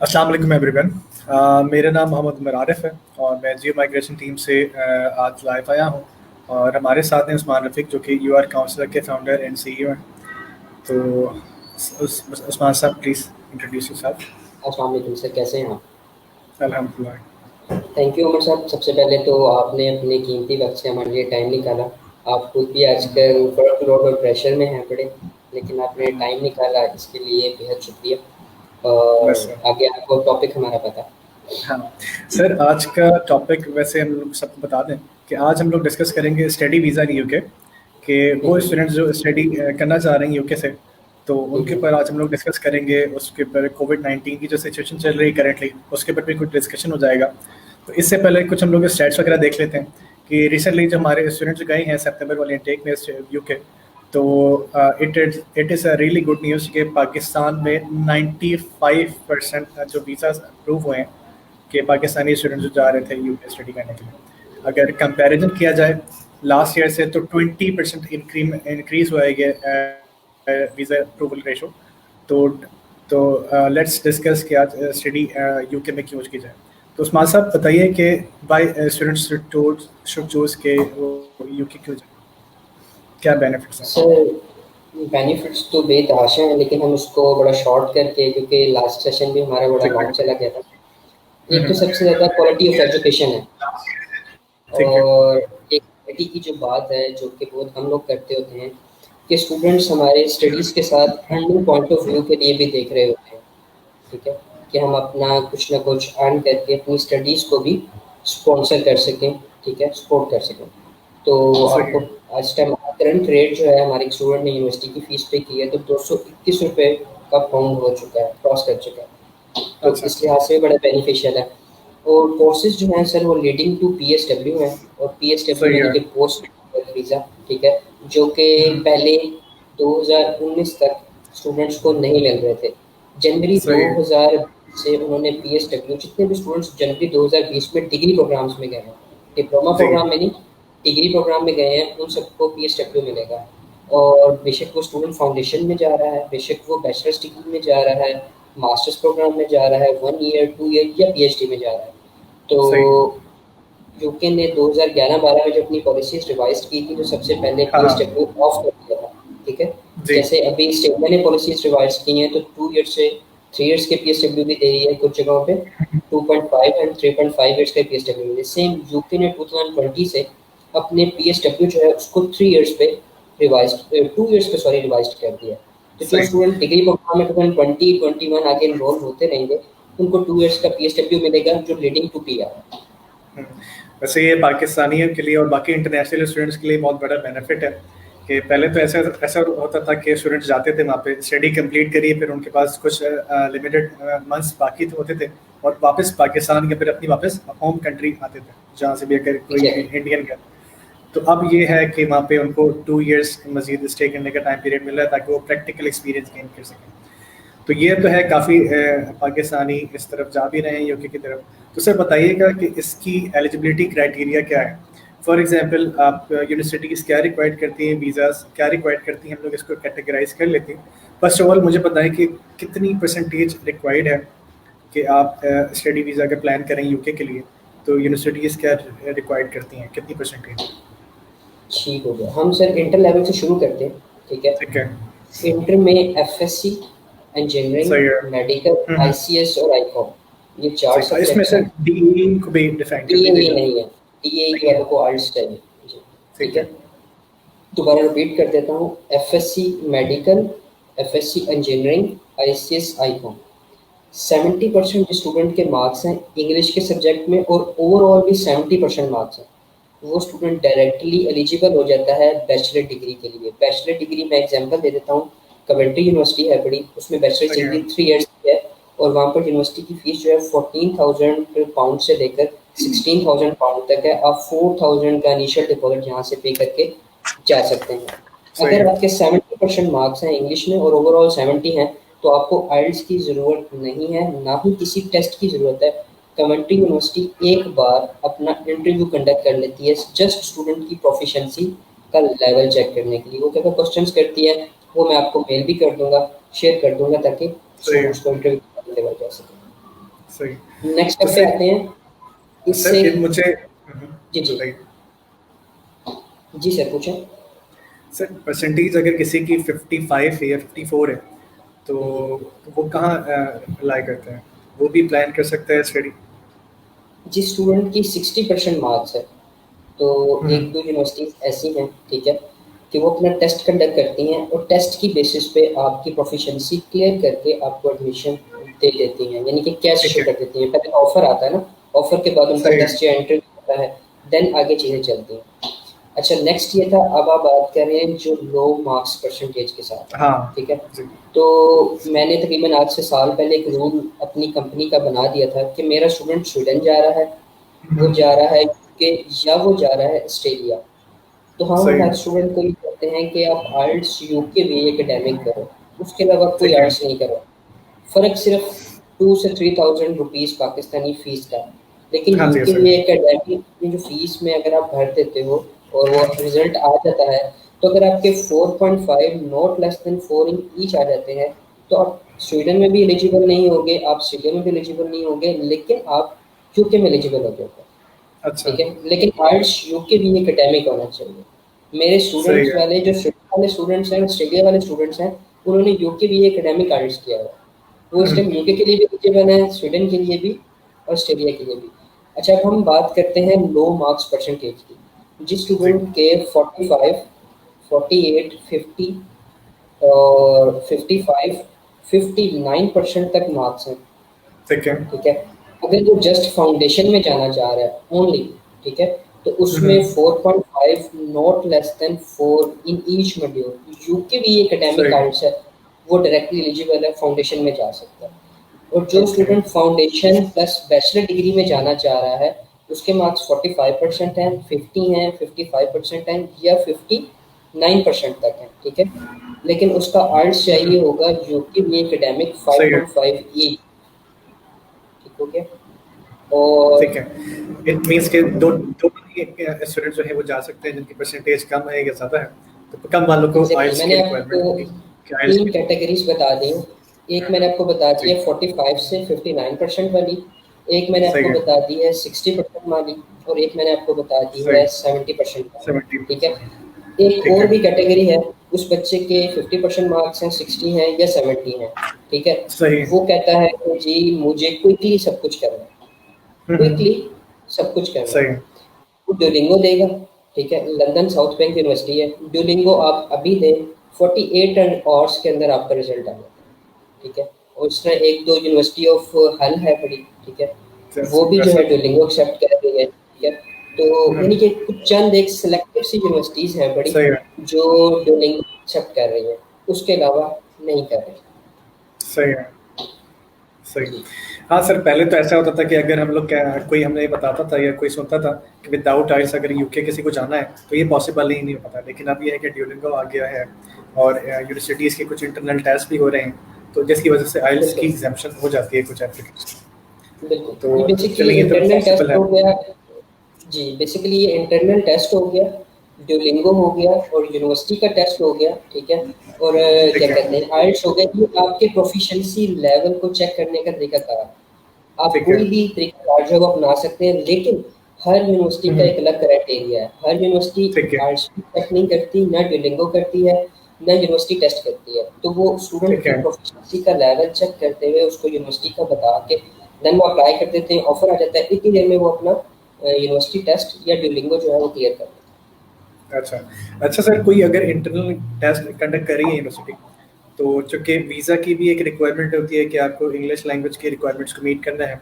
अस्सलाम वालेकुम एवरीवन। मेरा नाम मोहम्मद उमर आरिफ है और मैं जियो माइग्रेशन टीम से आज लाइव आया हूँ। और हमारे साथ हैं उस्मान रफ़ीक जो कि यूआर काउंसलर के फाउंडर एंड सीईओ हैं। तो उस्मान साहब प्लीज़ इंट्रोड्यूस योरसेल्फ। अस्सलाम वालेकुम सर, कैसे हैं आप? अल्हम्दुलिल्लाह। थैंक यू उमर साहब। सबसे पहले तो आपने अपने कीमती वक्त से हमारे लिए टाइम निकाला। आप खुद भी आजकल वर्कलोड और प्रेशर में हैं बड़े, लेकिन आपने टाइम निकाला, इसके लिए बेहद शुक्रिया। और बस आगे आपको टॉपिक हमारा पता है। हाँ सर, आज का टॉपिक वैसे हम लोग सबको बता दें कि आज हम लोग डिस्कस करेंगे स्टडी वीज़ा इन यूके कि वो स्टूडेंट्स जो स्टडी करना चाह रहे हैं यूके से, तो उनके ऊपर आज हम लोग डिस्कस करेंगे। उसके ऊपर कोविड-19 की जो सिचुएशन चल रही है करंटली, उसके ऊपर भी कुछ डिस्कशन हो जाएगा। तो इससे पहले कुछ हम लोग स्टैट्स वगैरह देख लेते हैं कि रिसेंटली जो हमारे स्टूडेंट्स गए हैं सितंबर वाले इनटेक में यूके, तो it is a really good news कि पाकिस्तान में 95% जो वीज़ा अप्रूव हुए हैं कि पाकिस्तानी स्टूडेंट्स जो जा रहे थे यूके स्टडी करने के लिए। अगर कंपैरिजन किया जाए लास्ट ईयर से, तो 20% इंक्रीज हुआ है ये वीज़ा अप्रूवल रेशो। तो लेट्स डिस्कस कि आज स्टडी यूके में क्यों की जाए। तो उस्मान साहब बताइए कि वाई स्टूडेंट्स शुड चूज के वो यूके क्यों जाए, क्या बेनिफिट्स हैं? सर, बेनिफिट्स तो बेतहाशा हैं, लेकिन हम उसको बड़ा शॉर्ट करके, क्योंकि लास्ट सेशन भी हमारा बड़ा ठीक है। लॉन्ग चला गया था। एक तो सबसे ज़्यादा क्वालिटी ऑफ एजुकेशन है, ठीक है। और एक क्वालिटी की जो बात है, जो कि बहुत हम लोग करते होते हैं, कि स्टूडेंट्स हमारे स्टडीज़ के साथ अर्निंग पॉइंट ऑफ व्यू के लिए भी देख रहे होते हैं। ठीक है, कि हम अपना कुछ ना कुछ अर्न करके अपनी स्टडीज़ को भी स्पॉन्सर कर सकें, ठीक है, सपोर्ट कर सकें। तो सही आपको है। आज टाइम करंट रेट जो है, हमारे एक स्टूडेंट ने यूनिवर्सिटी की फ़ीस पे की है, तो 221 रुपये का पाउंड हो चुका है, क्रॉस कर चुका है। तो अच्छा। इस लिहाज से बड़ा बेनिफिशियल है। और कोर्सेज़ जो हैं सर, वो लीडिंग टू पीएसडब्ल्यू हैं, और पीएसडब्ल्यू सही यानी है। कि पोस्ट ग्रेजुएट वीज़ा, ठीक है, जो कि पहले 2019 तक स्टूडेंट्स को नहीं मिल रहे थे। जनवरी सही है। 2000 से उन्होंने पीएसडब्ल्यू, जितने भी स्टूडेंट्स जनवरी 2020 में डिग्री प्रोग्राम्स में गए हैं, डिप्लोमा जी। प्रोग्राम में नहीं, डिग्री प्रोग्राम में गए हैं, उन सबको पीएसडब्ल्यू मिलेगा। और बेशक वो स्टूडेंट फाउंडेशन में जा रहा है, बेशक वो बैचलर्स डिग्री में जा रहा है, मास्टर्स प्रोग्राम में जा रहा है, 1 ईयर 2 ईयर या पीएचडी में जा रहा है। सही। तो यूके ने 2011-12 में जब अपनी पॉलिसीज रिवाइज की थी, तो सबसे पहले हाँ। पीएसडब्ल्यू ऑफ कर दिया था। ठीक है, जी। जैसे अभी स्टेट ने पॉलिसीज रिवाइज की हैं, तो 2 ईयर से 3 ईयर्स के पीएसडब्ल्यू भी दे रही है कुछ जगहों पे, 2.5 एंड 3.5 ईयर्स का पीएसडब्ल्यू मिले। सेम यूके ने 2020 से अपने पीएसडब्ल्यू जो है उसको 3 ईयर्स पे रिवाइज 2 ईयर्स पे सॉरी रिवाइज कर दिया। तो जो सही। स्टूडेंट डिग्री प्रोग्राम में 2021 आगे इन्वॉल्व होते रहेंगे, उनको 2 ईयर्स का पीएसडब्ल्यू मिलेगा, जो लीडिंग टू पीआर है। हुँ। वैसे ये पाकिस्तानियों के लिए और बाकी इंटरनेशनल स्टूडेंट्स के लिए बहुत बड़ा बेनिफिट है कि पहले तो ऐसा ऐसा होता था कि स्टूडेंट्स जाते थे वहाँ पे स्टडी कंप्लीट करिए, फिर उनके पास कुछ लिमिटेड मंथ्स बाकी होते थे और वापस पाकिस्तान या फिर अपनी वापस होम कंट्री आते थे, जहाँ से भी अगर कोई एग्जैक्टली। इंडियन का। तो अब ये है कि वहाँ पे उनको 2 इयर्स मज़ीद स्टे करने का टाइम पीरियड मिल रहा है ताकि वो प्रैक्टिकल एक्सपीरियंस गेन कर सकें। तो ये तो है काफ़ी पाकिस्तानी इस तरफ जा भी रहे हैं यूके की तरफ। तो सर बताइएगा कि इसकी एलिजिबिलिटी क्राइटेरिया क्या है? फॉर एग्जांपल आप यूनिवर्सिटीज़ क्या रिक्वायर्ड करती हैं, वीज़ाज़ क्या रिक्वायर्ड करती हैं, हम लोग इसको कैटेगराइज़ कर लेते हैं। फर्स्ट ऑफ ऑल मुझे बताएं कि कितनी परसेंटेज रिक्वायर्ड है कि आप स्टडी वीज़ा का प्लान करें यूके के लिए, तो यूनिवर्सिटीज़ क्या रिक्वायर्ड करती हैं, कितनी परसेंटेज? ठीक हो गया, हम सर इंटर लेवल से शुरू करते हैं। ठीक है, ठीक है। इंटर में एफएससी, इंजीनियरिंग, सही है। मेडिकल, हम्म। आईसीएस और आईकॉम, ये 4 सही। इसमें सब्जेक्ट्स सर हैं। डीई को भी डिफाइन कर डीएई दीजिएगा। नहीं है, डीएई नहीं है। वालों को आर्ट्स चाहिए। जी, ठीक ठीक है। है, दोबारा रिपीट कर देता हूँ। FSc medical, FSc engineering, ICS, Icom. 70% student के मार्क्स हैं इंग्लिश के सब्जेक्ट में, और ओवरऑल भी 70% मार्क्स हैं, वो स्टूडेंट डायरेक्टली एलिजिबल हो जाता है बैचलर डिग्री के लिए। बैचलर डिग्री मैं एग्जांपल दे देता हूँ, कवेंट्री यूनिवर्सिटी है बड़ी, उसमें बैचलर सही है। डिग्री 3 इयर्स की है, और वहाँ पर यूनिवर्सिटी की फीस जो है 14,000 पाउंड से लेकर 16,000 पाउंड तक है। आप 4,000 का इनिशियल डिपॉजिट यहाँ से पे करके जा सकते हैं। सही अगर है। आपके 70% मार्क्स हैं इंग्लिश में और ओवरऑल 70 हैं, तो आपको आइल्स की ज़रूरत नहीं है, ना ही किसी टेस्ट की ज़रूरत है। कमेंट्री यूनिवर्सिटी एक बार अपना इंटरव्यू कंडक्ट कर लेती है, जस्ट स्टूडेंट की प्रोफिशिएंसी का लेवल चेक करने के लिए। वो क्या क्या क्वेश्चंस करती है, वो मैं आपको मेल भी कर दूंगा, शेयर कर दूंगा, ताकि सही है। स्टूडेंट्स को इंटरव्यू देवा जा सके। सही। नेक्स्ट तो स्टेप पे आते सर हैं। इससे सर मुझे जी, जी। बताइए। जी सर, पूछें। सर परसेंटेज अगर किसी की 55 है या 54 है, तो हुँ, हुँ। वो कहाँ अप्लाई करते हैं? वो भी प्लान कर सकते हैं स्टडी? जिस स्टूडेंट की 60% मार्क्स है, तो हम्म। 1-2 यूनिवर्सिटीज़ ऐसी हैं, ठीक है, कि वो अपना टेस्ट कंडक्ट करती हैं और टेस्ट की बेसिस पे आपकी प्रोफिशिएंसी क्लियर करके आपको एडमिशन दे देती हैं, यानी कि कैश ठीक इश्यू है। कर देती हैं। पहले ऑफ़र आता है ना, ऑफ़र के बाद उनका सही है। टेस्ट या इंटरव्यू होता है, देन आगे चीज़ें चलती हैं। अच्छा, नेक्स्ट ये था, अब आप बात कर रहे हैं जो लो मार्क्स परसेंटेज के साथ, हाँ ठीक है? जी। तो मैंने तकरीबन आज से साल पहले एक रूल अपनी कंपनी का बना दिया था कि मेरा स्टूडेंट स्वीडन जा रहा है, वो हम्म। जा रहा है यूके, या वो जा रहा है ऑस्ट्रेलिया। तो हम सही हर है। स्टूडेंट को ये कहते हैं कि आप आइल्स यूके भी एकेडमिक करो, उसके अलावा कोई ठीक है। आइल्स नहीं करो। फ़र्क सिर्फ 2 से 3000 रुपीज़ पाकिस्तानी फ़ीस का है। लेकिन हाँ जी यूके सर। भी एकेडमिक की जो फ़ीस में अगर आप भर देते हो और वो रिज़ल्ट आ जाता है, तो अगर आपके 4.5 not less than 4 in each आ जाते हैं, तो आप स्वीडन में भी एलिजिबल नहीं होंगे, आप ऑस्ट्रेलिया में भी एलिजिबल नहीं होंगे, लेकिन आप यूके में एलिजिबल हो जाओगे। अच्छा। ठीक है? लेकिन आइल्स यूके भी एकेडमिक होना चाहिए। मेरे सही स्टूडेंट्स है। वाले जो स्वीडन वाले स्टूडेंट्स हैं, ऑस्ट्रेलिया वाले स्टूडेंट्स हैं, उन्होंने यूके भी एकेडमिक आइल्स किया हुआ है। वो इस टाइम हम्म। यूके के लिए भी एलिजिबल है, स्वीडन के लिए भी, ऑस्ट्रेलिया के लिए भी। अच्छा, अब हम बात करते हैं लो मार्क्स परसेंटेज की। जिस जी। स्टूडेंट के 45, 48, 50 और 55, 59% तक मार्क्स हैं, ठीक है। ठीक है? अगर वो जस्ट फाउंडेशन में जाना चाह रहा है ओनली, ठीक है? तो उसमें हम्म। 4.5 not less than 4 in each module, UK भी एकेडमिक सही। आइल्स है, वो डायरेक्टली एलिजिबल है, फाउंडेशन में जा सकता है। और जो okay. Student foundation plus bachelor degree में जाना चाह रहा है, उसके मार्क्स 45% हैं, 50 हैं, 55% हैं, या 59% तक हैं, ठीक है? लेकिन उसका आइल्स चाहिए होगा यूके भी एकेडमिक सही है। 5.5 ई, ठीक हो गया? और ठीक है। इट मीन्स के दो दो स्टूडेंट जो है वो जा सकते हैं जिनकी परसेंटेज कम है या ज़्यादा है, तो कम वालों को एग्ज़ैक्टली, आइल्स की मैंने आपको रिक्वायरमेंट होगी कि आइल्स 3 की। कैटेगरीज़ बता दी हैं। एक मैंने आपको बता दी जी। है 45 से 59% वाली, एक मैंने सही आपको है। बता दी है 60% वाली, और एक मैंने आपको बता दी सही। है 70% वाली, 70। ठीक है? एक ठीक और है। भी कैटेगरी है, उस बच्चे के 50% मार्क्स हैं, 60 हैं या 70 हैं, ठीक है? सही। वो कहता है कि जी मुझे क्विकली सब कुछ करना है, हम्म। क्विकली सब कुछ करना है। सही। वो ड्यूलिंगो देगा, ठीक है? लंदन साउथ बैंक यूनिवर्सिटी है, ड्यूलिंगो आप अभी दें, 48 आवर्स के अंदर आपका रिजल्ट आ जाता है, ठीक है? और इस तरह 1-2 यूनिवर्सिटी ऑफ हल है बड़ी, ठीक है? वो भी जो जैसा। है ड्यूलिंगो एक्सेप्ट कर रही है, ठीक है? तो यानी कि कुछ चंद एक सिलेक्टिव सी यूनिवर्सिटीज़ हैं बड़ी, सही है। जो ड्यूलिंगो एक्सेप्ट कर रही हैं, उसके अलावा नहीं कर रही। सही है। सही। जी, हाँ सर, पहले तो ऐसा होता था कि अगर हम लोग क्या कोई हमें बताता था या कोई सुनता था कि विदाउट आइल्स अगर यूके किसी को जाना है तो ये पॉसिबल ही नहीं हो पाता, लेकिन अब ये है कि ड्यूलिंगो आ गया है और यूनिवर्सिटीज़ के कुछ इंटरनल टेस्ट भी हो रहे हैं, तो जिसकी वजह से आइल्स की बिल्कुल, एग्जाम्पशन हो जाती है कुछ एप्लीकेशन। बिल्कुल। तो ये बेसिकली चलिए, ये तो इंटरनल टेस्ट पॉसिबल है। हो गया। जी, बेसिकली ये इंटरनल टेस्ट हो गया, ड्यूलिंगो हो गया और यूनिवर्सिटी का टेस्ट हो गया, ठीक है? और ठीक क्या है। कहते हैं, आइल्स हो गया। ये आपके प्रोफिशिएंसी लेवल को चेक करने का तरीकाकार है। आप ठीक है। कोई भी तरीकाकार जो है वो अपना सकते हैं, लेकिन हर यूनिवर्सिटी का एक अलग क्राइटेरिया है। हर यूनिवर्सिटी ठीक है। आइल्स भी चेक नहीं करती, ना ड्यूलिंगो करती है, ना यूनिवर्सिटी टेस्ट करती है। तो वो स्टूडेंट ठीक की है। प्रोफिशिएंसी का लेवल चेक करते हुए उसको यूनिवर्सिटी का बता के देन वो अप्लाई कर देते हैं, ऑफर आ जाता है, इतनी देर में वो अपना यूनिवर्सिटी टेस्ट या ड्यूलिंगो जो है वो क्लियर कर देते अच्छा। अच्छा सर, कोई अगर इंटरनल टेस्ट कंडक्ट कर रही है यूनिवर्सिटी, तो चूंकि वीज़ा की भी एक रिक्वायरमेंट होती है कि आपको इंग्लिश लैंग्वेज की रिक्वायरमेंट्स को मीट करना है,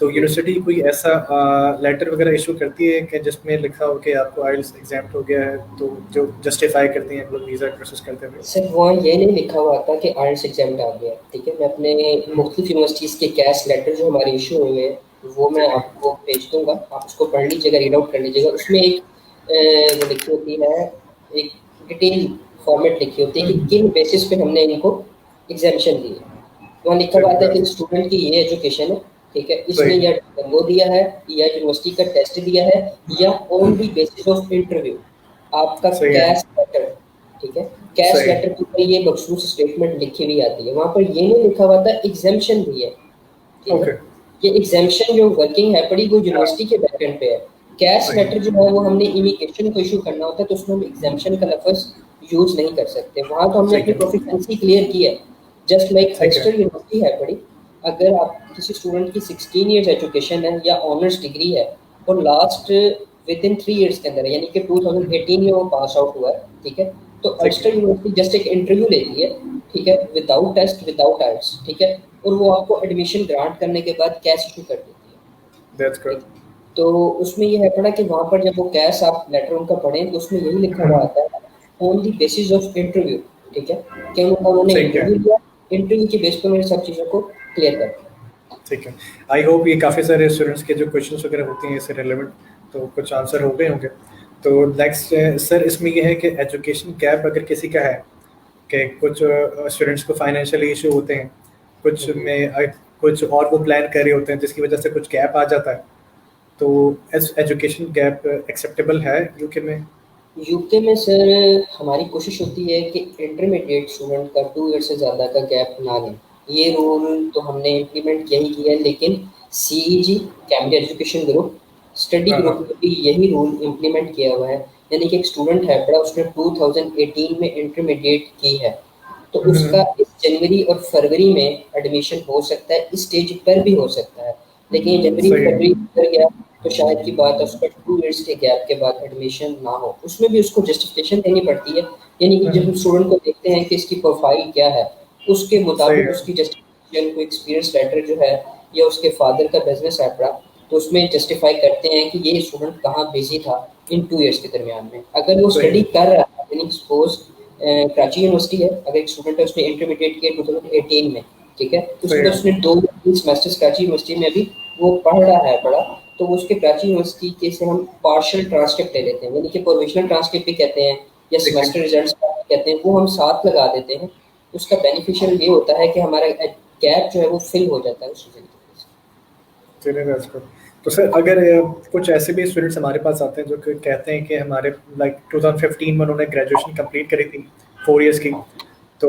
तो हैं। यूनिवर्सिटी कोई ऐसा लेटर वगैरह इशू करती है कि जिसमें लिखा हो कि आपको आइल्स एग्जाम्प्ट हो गया है, तो जो जस्टिफाई करती हैं हम लोग वीज़ा प्रोसेस करते हुए? सर वहाँ ये नहीं लिखा हुआ था कि आइल्स एग्जाम आ गया, ठीक है? मैं अपने हम्म। मुख्तलिफ यूनिवर्सिटीज़ के कैश लेटर जो हमारे इशू हुए हैं, वो मैं ठीक है। आपको भेज दूँगा, आप उसको पढ़ लीजिएगा, रीड आउट कर लीजिएगा। उसमें एक वो लिखी होती है, एक डिटेल फॉर्मेट लिखी होती है कि हम्म। किन बेसिस पे हमने इनको एग्जामेशन दी है। वहाँ लिखा हुआ आता है कि स्टूडेंट की ये एजुकेशन है, ठीक है? इसने सही। या वो दिया है, या यूनिवर्सिटी का टेस्ट दिया है, या on the basis of interview आपका सही है। कैश लेटर, ठीक है? कैश सही। लेटर के ऊपर ये बखसूस स्टेटमेंट लिखी हुई आती है, वहाँ पर ये नहीं लिखा हुआ था एग्जाम्पशन भी है, ठीक है? ओके। ये एग्जामिशन जो वर्किंग है पड़ी वो यूनिवर्सिटी के बैकएंड पे है। कैश सही लेटर जो है वो हमने इमिग्रेशन को इशू करना होता है, तो उसमें हम एग्जामिशन का लफ्ज यूज नहीं कर सकते। वहाँ तो हमने ठीक अपनी है प्रोफिशिएंसी क्लियर की है। जस्ट लाइक ठीक है अल्स्टर यूनिवर्सिटी है पड़ी, अगर आप किसी स्टूडेंट की 16 इयर्स एजुकेशन है या ऑनर्स डिग्री है और लास्ट विद इन 3 इयर्स के अंदर है, यानी कि 2018 में वो पास आउट हुआ है, ठीक है, तो ठीक है अल्स्टर यूनिवर्सिटी जस्ट एक इंटरव्यू लेती है, ठीक है, विदाउट टेस्ट विदाउट आइल्स, ठीक है, और वो आपको एडमिशन ग्रांट करने के बाद कैश इशू कर देती है। दैट्स ठीक। गुड तो उसमें ये है पड़ा कि वहाँ पर जब वो कैश आप लेटर उनका पढ़ें तो उसमें यही लिखा हुआ आता है on the basis of interview, ठीक है, कि उन्होंने ठीक है इंटरव्यू लिया, इंटरव्यू की बेस पर उन्होंने सब चीज़ों को क्लियर कर दिया। ठीक है आई होप ये काफ़ी सारे स्टूडेंट्स के जो क्वेश्चंस वगैरह होते हैं इससे रिलेवेंट तो कुछ आंसर हो गए होंगे। तो नेक्स्ट सर इसमें ये है कि एजुकेशन गैप अगर किसी का है कि कुछ स्टूडेंट्स को फाइनेंशियली इशू होते हैं, कुछ में कुछ और वो प्लान कर रहे होते हैं जिसकी वजह से कुछ गैप आ जाता है, तो एजुकेशन गैप एक्सेप्टेबल है यूके में? यूके में सर हमारी कोशिश होती है कि इंटरमीडिएट स्टूडेंट का 2 ईयर से ज़्यादा का गैप ना लें। ये रूल तो हमने इम्प्लीमेंट यही किया है, लेकिन CEZ Cambridge education group study हाँ ग्रुप हाँ में भी यही रूल इम्प्लीमेंट किया हुआ है। यानी कि एक स्टूडेंट है बड़ा, उसने 2018 में इंटरमीडिएट की है, तो उसका इस जनवरी और फरवरी में एडमिशन हो सकता है, इस स्टेज पर भी हो सकता है, लेकिन ये जनवरी सही है फरवरी कर गया तो शायद की बात है उसका 2 इयर्स के गैप के बाद एडमिशन ना हो, उसमें भी उसको जस्टिफिकेशन देनी पड़ती है। यानी कि जब हम स्टूडेंट को देखते हैं कि इसकी प्रोफाइल क्या है, उसके सही मुताबिक है उसकी जस्टिफिकेशन को एक्सपीरियंस लेटर जो है या उसके फादर का बिजनेस है बड़ा, तो उसमें जस्टिफाई करते हैं कि ये स्टूडेंट कहाँ बिजी था इन 2 इयर्स के दरमियान में। अगर वो सही स्टडी है कर रहा है, यानी सपोज कराची यूनिवर्सिटी है, अगर एक स्टूडेंट है उसने इंटरमीडिएट किया 2018 में, ठीक है, उसके सही बाद है उसने 2 सेमेस्टर्स कराची यूनिवर्सिटी में अभी वो पढ़ रहा है बड़ा, तो उसके कराची यूनिवर्सिटी के से हम पार्शियल ट्रांसक्रिप्ट ले लेते हैं, यानी कि प्रोविजनल ट्रांसक्रिप्ट भी कहते हैं या ठीक है सेमेस्टर रिजल्ट्स कहते हैं, वो हम साथ लगा देते हैं। उसका बेनिफिशियल ये होता है कि हमारा गैप जो है वो फिल हो जाता है उस रिजल्ट की वजह से। चलिए that's good। तो सर अगर कुछ ऐसे भी स्टूडेंट्स हमारे पास आते हैं जो कि कहते हैं कि हमारे लाइक 2015 में उन्होंने ग्रेजुएशन कंप्लीट करी थी 4 इयर्स की, तो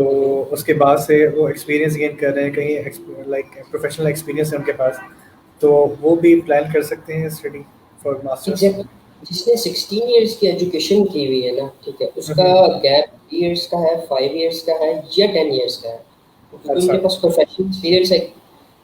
उसके बाद से वो एक्सपीरियंस गेन कर रहे हैं कहीं लाइक प्रोफेशनल एक्सपीरियंस है उनके पास, तो वो भी प्लान कर सकते हैं स्टडी फॉर मास्टर्स? एग्जैक्टली, जिसने 16 इयर्स की एजुकेशन की हुई है ना, ठीक है, उसका गैप 3 इयर्स का है, 5 इयर्स का है या 10 इयर्स का है, क्योंकि अच्छा उनके पास प्रोफेशनल एक्सपीरियंस है।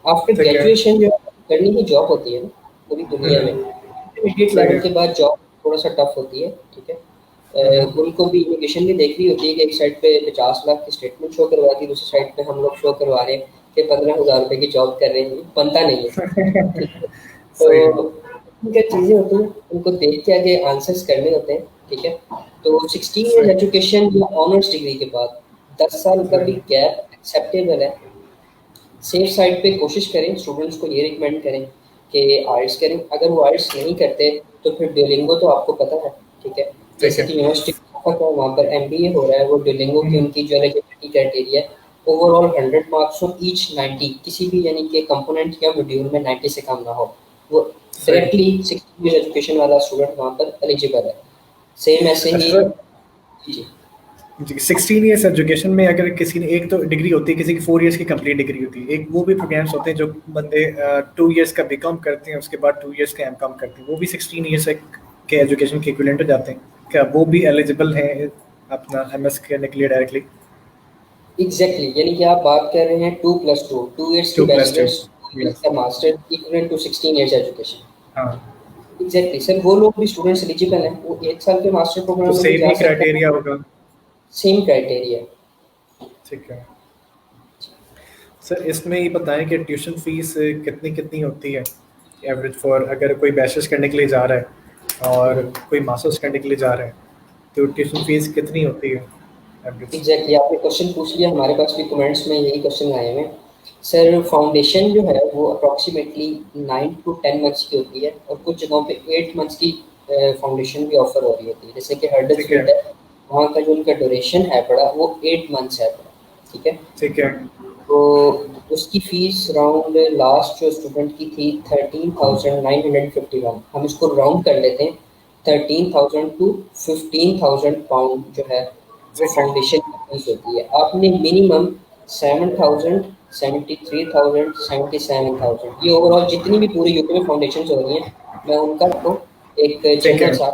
आफ्टर ठीक है ग्रेजुएशन जो करनी ही जॉब होती है ना पूरी दुनिया में, इंटरमीडिएट सही लेवल है के बाद जॉब थोड़ा सा टफ होती है, ठीक है। उनको भी इमिग्रेशन भी देख रही होती है कि एक साइड पे 50 लाख की स्टेटमेंट शो करवाती है, दूसरी साइड पे हम लोग शो करवा रहे हैं कि 15,000 रुपए की जॉब कर रहे हैं, बनता नहीं है, ठीक है। तो सही है उनके चीज़ें होती हैं, उनको देख के आगे आंसर्स करने होते हैं, ठीक है। तो 16 ईयर्स सही एजुकेशन या ऑनर्स डिग्री के बाद 10 साल का भी सही गैप एक्सेप्टेबल है। सेफ साइड पे कोशिश करें, स्टूडेंट्स को ये रिकमेंड करें कि आइल्स करें। अगर वो आइल्स नहीं करते तो फिर ड्यूलिंगो तो आपको पता है, ठीक है, ठीक जैसे है कि यूनिवर्सिटी है वहाँ पर एमबीए हो रहा है, वो ड्यूलिंगो की उनकी जो एलिजिबिलिटी क्राइटेरिया ओवरऑल 100 मार्क्स हो ईच 90, किसी भी यानी कि कंपोनेंट या मॉड्यूल में 90 से कम ना हो, वो सही डायरेक्टली 16 ईयर एजुकेशन वाला स्टूडेंट वहाँ पर एलिजिबल है। सेम ऐसे अच्छा ही सर जी। जी 16 ईयर्स एजुकेशन में अगर किसी ने एक तो डिग्री होती है, किसी की 4 इयर्स की कंप्लीट डिग्री होती है, एक वो भी प्रोग्राम्स होते हैं जो बंदे 2 इयर्स का बीकॉम करते हैं उसके बाद 2 इयर्स का एमकॉम करते हैं, वो भी 16 ईयर्स के एजुकेशन के इक्विवेलेंट हो जाते हैं, क्या वो भी एलिजिबल हैं अपना एमएस करने के लिए डायरेक्टली? एग्जैक्टली, यानी कि आप बात कर रहे हैं 2+2, 2 इयर्स की 2+2 बैचलर्स, 2 इयर्स यस का master equal to 16 years education. हाँ एग्जैक्टली सर, वो लोग भी स्टूडेंट्स एलिजिबल हैं, वो 1 साल के मास्टर तो प्रोग्राम में भी सेम जा ही सकते हैं। क्राइटेरिया होगा? Same criteria. ठीक है सर इसमें ये बताएं कि ट्यूशन फीस कितनी कितनी होती है एवरेज फॉर अगर कोई बैचलर्स करने के लिए जा रहा है और कोई मास्टर्स करने के लिए जा रहा है, तो ट्यूशन फीस कितनी होती है एवरेज? एग्जैक्टली, आपने क्वेश्चन पूछ लिया, हमारे पास भी कमेंट्स में यही क्वेश्चन आए हुए हैं। सर फाउंडेशन जो है वो अप्रॉक्सीमेटली 9 to 10 मंथ्स की होती है, और कुछ जगहों पे 8 मंथ्स की फाउंडेशन भी ऑफर हो रही होती है, जैसे कि ठीक है हर्डल्सफील्ड है, वहाँ का जो उनका ड्यूरेशन है पड़ा वो 8 मंथ्स है पड़ा, ठीक है। ठीक है तो उसकी फीस राउंड लास्ट जो स्टूडेंट की थी 13,951, हम इसको राउंड कर लेते हैं, 13,000 to 15,000 पाउंड जो है वो ठीक है फाउंडेशन की फीस होती है। आपने मिनिमम 7,000 73,000, 77,000, ये ओवरऑल जितनी भी पूरे यूके में फाउंडेशन हो रही हैं, मैं उनका आपको एक ठीक है, जनरल सा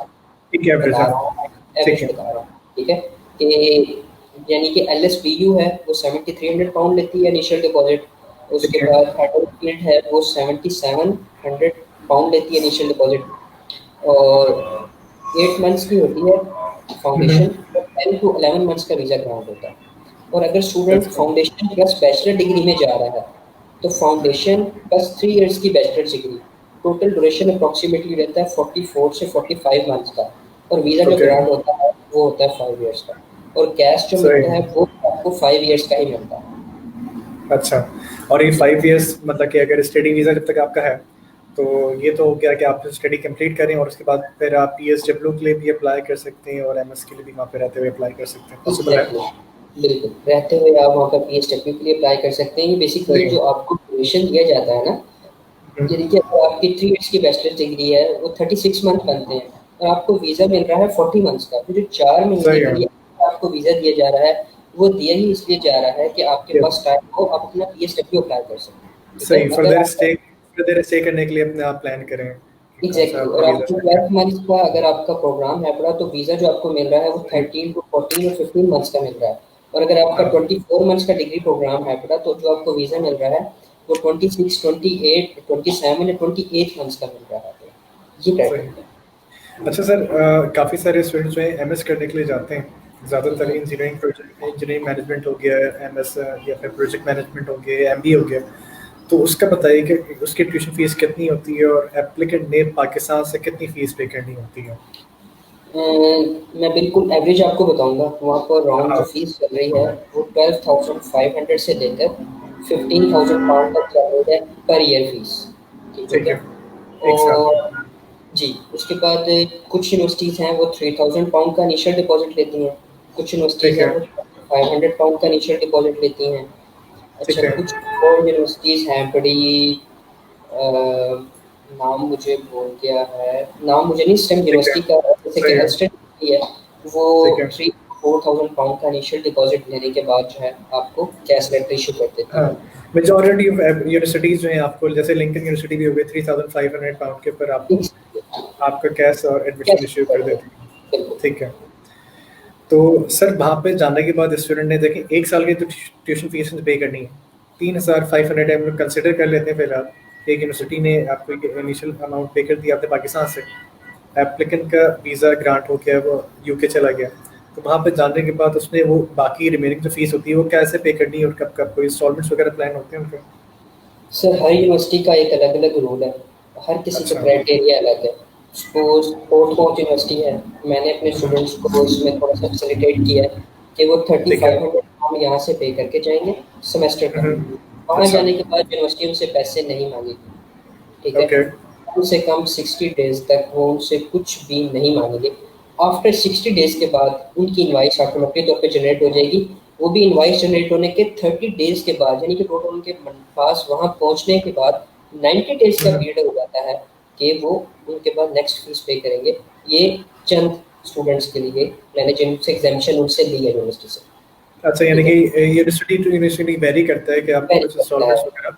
ठीक है, एवरेज, बता हाँ, रहा हूँ, ठीक एवरेज है, बता रहा हूँ, ठीक है? कि यानी कि एलएसपीयू है वो 7300 पाउंड लेती है इनिशियल डिपॉजिट, उसके ठीक है, बाद हडर्सफील्ड है वो 7700 पाउंड लेती है इनिशियल डिपॉजिट, और 8 मंथ्स की होती है हम्म, फाउंडेशन, और 10 टू 11 मंथ्स का वीज़ा ग्रांट होता है। और अगर स्टूडेंट अच्छा, फाउंडेशन प्लस बैचलर डिग्री में जा रहा है, तो फाउंडेशन प्लस 3 इयर्स की bachelor degree, total duration approximately रहता है 44 से 45 मंथ्स का, और वीज़ा जो ओके, ग्रांट होता है वो होता है 5 इयर्स का, और कैश जो सही, मिलता है वो आपको 5 इयर्स का ही मिलता है। अच्छा। और ये 5 इयर्स मतलब कि अगर स्टडी वीज़ा जब तक आपका है, तो ये तो हो गया कि आप स्टडी कंप्लीट करें और उसके बाद फिर आप पीएसडब्ल्यू के लिए भी अप्लाई कर सकते हैं और एमएस के लिए भी वहाँ पे रहते हुए अप्लाई कर सकते हैं, पॉसिबल है? एग्जैक्टली, बिल्कुल रहते हुए आप वहाँ पर पीएसडब्ल्यू के लिए अप्लाई कर सकते हैं। ये बेसिकली सही है। जो आपको ड्यूरेशन दिया जाता है ना, हम्म, ये देखिए अगर आपकी 3 इयर्स की बैचलर डिग्री है वो 36 मंथ बनते हैं, और आपको वीज़ा मिल रहा है 40 मंथ्स का, तो जो 4 महीने सही के है, लिए आपको वीज़ा दिया जा रहा है, वो दिया ही इसलिए जा रहा है कि आपके ये पास टाइम हो आप अपना पीएसडब्ल्यू अप्लाई कर सकें, ठीक है? सही अगर आप फर्दर स्टे करने के लिए अपने आप प्लान करें कि कौन सा एग्जैक्टली, आपका और वीज़ा आपको सेट 12 मंथ्स का अगर आपका प्रोग्राम है पूरा, तो वीज़ा जो आपको मिल रहा है वो है। 13 टू 14 और 15 मंथ्स का मिल रहा है, और अगर आपका हाँ, 24 मंथ्स का डिग्री प्रोग्राम है पूरा, तो जो आपको वीज़ा मिल रहा है वो 26, 28, 27 या 28 मंथ्स का मिल रहा है, तो ये सही। पैटर्न अच्छा सर, काफ़ी सारे स्टूडेंट्स जो है एमएस करने के लिए जाते हैं, ज़्यादातर है। इंजीनियरिंग मैनेजमेंट हो गया, एमएस या फिर प्रोजेक्ट मैनेजमेंट हो गया, एमबीए हो गया। तो उसका बताइए कि उसकी ट्यूशन फीस कितनी होती है और एप्लीकेंट ने पाकिस्तान से कितनी फीस पे करनी होती है? मैं बिल्कुल एवरेज आपको बताऊँगा, वहाँ पर राउंड जो हाँ, फ़ीस चल रही है वो 12,500 से लेकर 15,000 पाउंड तक चल रही है पर ईयर फ़ीस, ठीक ठीक है? है, एक साल, और जी, उसके बाद कुछ यूनिवर्सिटीज़ हैं वो 3,000 पाउंड का इनिशियल डिपॉज़िट लेती हैं, कुछ ठीक यूनिवर्सिटीज़ हैं है, वो 500 पाउंड का इनिशियल डिपॉज़िट लेती हैं। अच्छा, ठीक है, कुछ और यूनिवर्सिटीज़ हैं बड़ी, अ, नाम मुझे भूल गया है, नाम मुझे नहीं इस टाइम ठीक है, यूनिवर्सिटी का, जैसे कि सही है, अल्स्टेड है, वो ठीक है। 3,000-4,000 पाउंड का इनिशियल डिपॉज़िट लेने के बाद जो है आपको कैश लेटर इश्यू कर देती हाँ, है। मेजॉरिटी ऑफ यूनिवर्सिटीज़ जो हैं आपको जैसे लिंकन यूनिवर्सिटी भी हो गई 3500 पाउंड के ऊपर आपको आपका कैश और एडमिशन कैश इश्यू कर कर देती देती है, है। बिल्कुल। ठीक है। तो सर वहाँ पे जाने के बाद स्टूडेंट ने देखें 1 साल की तो ट्यूशन फीस पे करनी है। 3500 हम लोग कंसिडर कर लेते हैं फिलहाल। एक यूनिवर्सिटी ने आपको ये इनिशियल अमाउंट पे कर दिया आपने पाकिस्तान से। एप्लीकेंट का वीज़ा ग्रांट हो गया, वो यूके चला गया। तो वहाँ पे जाने के बाद उसने वो बाकी रिमेनिंग जो फीस होती है वो कैसे पे करनी है और कब-कब कोई इंस्टॉलमेंट्स वगैरह प्लान होते हैं उनके? सर हर यूनिवर्सिटी का एक अलग-अलग रूल है, हर किसी का अच्छा, क्राइटेरिया अलग है। सपोज़ पोर्टमोस्ट यूनिवर्सिटी है, मैंने अपने स्टूडेंट्स को इसमें थोड़ा-सा फैसिलिटेट किया है कि वो ठीक है। 3500 पाउंड यहाँ से पे करके जाएँगे सेमेस्टर का। हुँ, वहाँ अच्छा, जाने के बाद यूनिवर्सिटी उनसे पैसे नहीं माँगेगी, ठीक है? ओके, कम से कम 60 डेज़ तक वो उनसे कुछ भी नहीं माँगेंगे। आफ्टर 60 डेज़ के बाद उनकी इनवॉइस ऑटोमेटिक तौर पे जनरेट हो जाएगी। वो भी इनवॉइस जनरेट होने के 30 डेज़ के बाद, यानी कि टोटल उनके पास वहाँ पहुँचने के बाद 90 डेज़ का हुँ, पीरियड हो जाता है कि वो उनके बाद नेक्स्ट फीस पे करेंगे। ये चंद स्टूडेंट्स के लिए मैंने जिनसे एग्ज़ाम्पशन उनसे ली है यूनिवर्सिटी से, अच्छा यानी ठीक कि है? यूनिवर्सिटी टू यूनिवर्सिटी वेरी करता है कि आपको वेरी कुछ करता है, इंस्टॉलमेंट्स वगैरह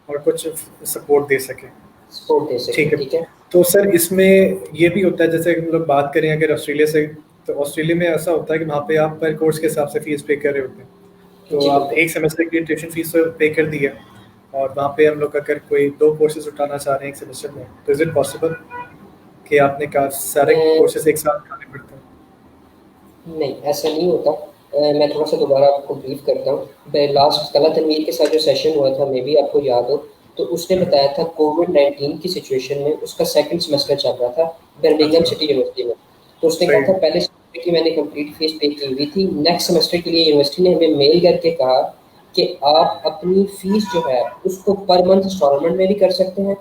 और कुछ सपोर्ट दे सकें। सपोर्ट दे सके, ठीक है। ठीक है? तो सर इसमें ये भी होता है जैसे हम लोग बात करें अगर ऑस्ट्रेलिया से, तो ऑस्ट्रेलिया में ऐसा होता है कि वहाँ पे आप पर कोर्स के हिसाब से फीस पे कर रहे होते हैं। तो जी, आप बिल्कुल। एक सेमेस्टर की ट्यूशन फीस तो पे कर दी है और वहाँ पे हम लोग अगर कोई 2 कोर्सेज़ उठाना चाह रहे हैं एक सेमेस्टर में, तो इज़ इट पॉसिबल कि आपने का सारे अ कोर्सेज़ एक साथ उठाने पड़ते हैं? नहीं, ऐसा नहीं होता। मैं थोड़ा-सा दोबारा आपको ब्रीफ करता हूँ। लास्ट तला तनवीर के साथ जो सेशन हुआ था, मे बी आपको याद हो, तो उसने हुँ, बताया था कोविड-19 की सिचुएशन में उसका सेकंड सेमेस्टर चल रहा था बर्मिंघम अच्छा, सिटी यूनिवर्सिटी में। तो उसने सही कहा था है। पहले सेमेस्टर की मैंने कंप्लीट फीस पे की हुई थी, नेक्स्ट सेमेस्टर के लिए यूनिवर्सिटी ने हमें मेल करके कहा कि आप अपनी फीस जो है उसको पर मंथ इंस्टॉलमेंट में भी कर सकते हैं,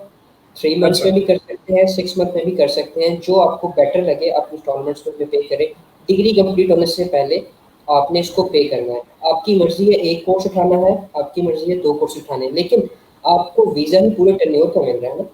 3 मंथ्स अच्छा, में भी कर सकते हैं, 6 मंथ में भी कर सकते हैं, जो आपको बेटर लगे आप इंस्टॉलमेंट्स में पे करें। डिग्री कंप्लीट होने से पहले आपने इसको पे करना है। आपकी मर्ज़ी है 1 कोर्स उठाना है, आपकी मर्ज़ी है 2 कोर्स उठाने हैं, लेकिन आपको वीज़ा भी पूरे टेन्योर का मिल रहा है ना,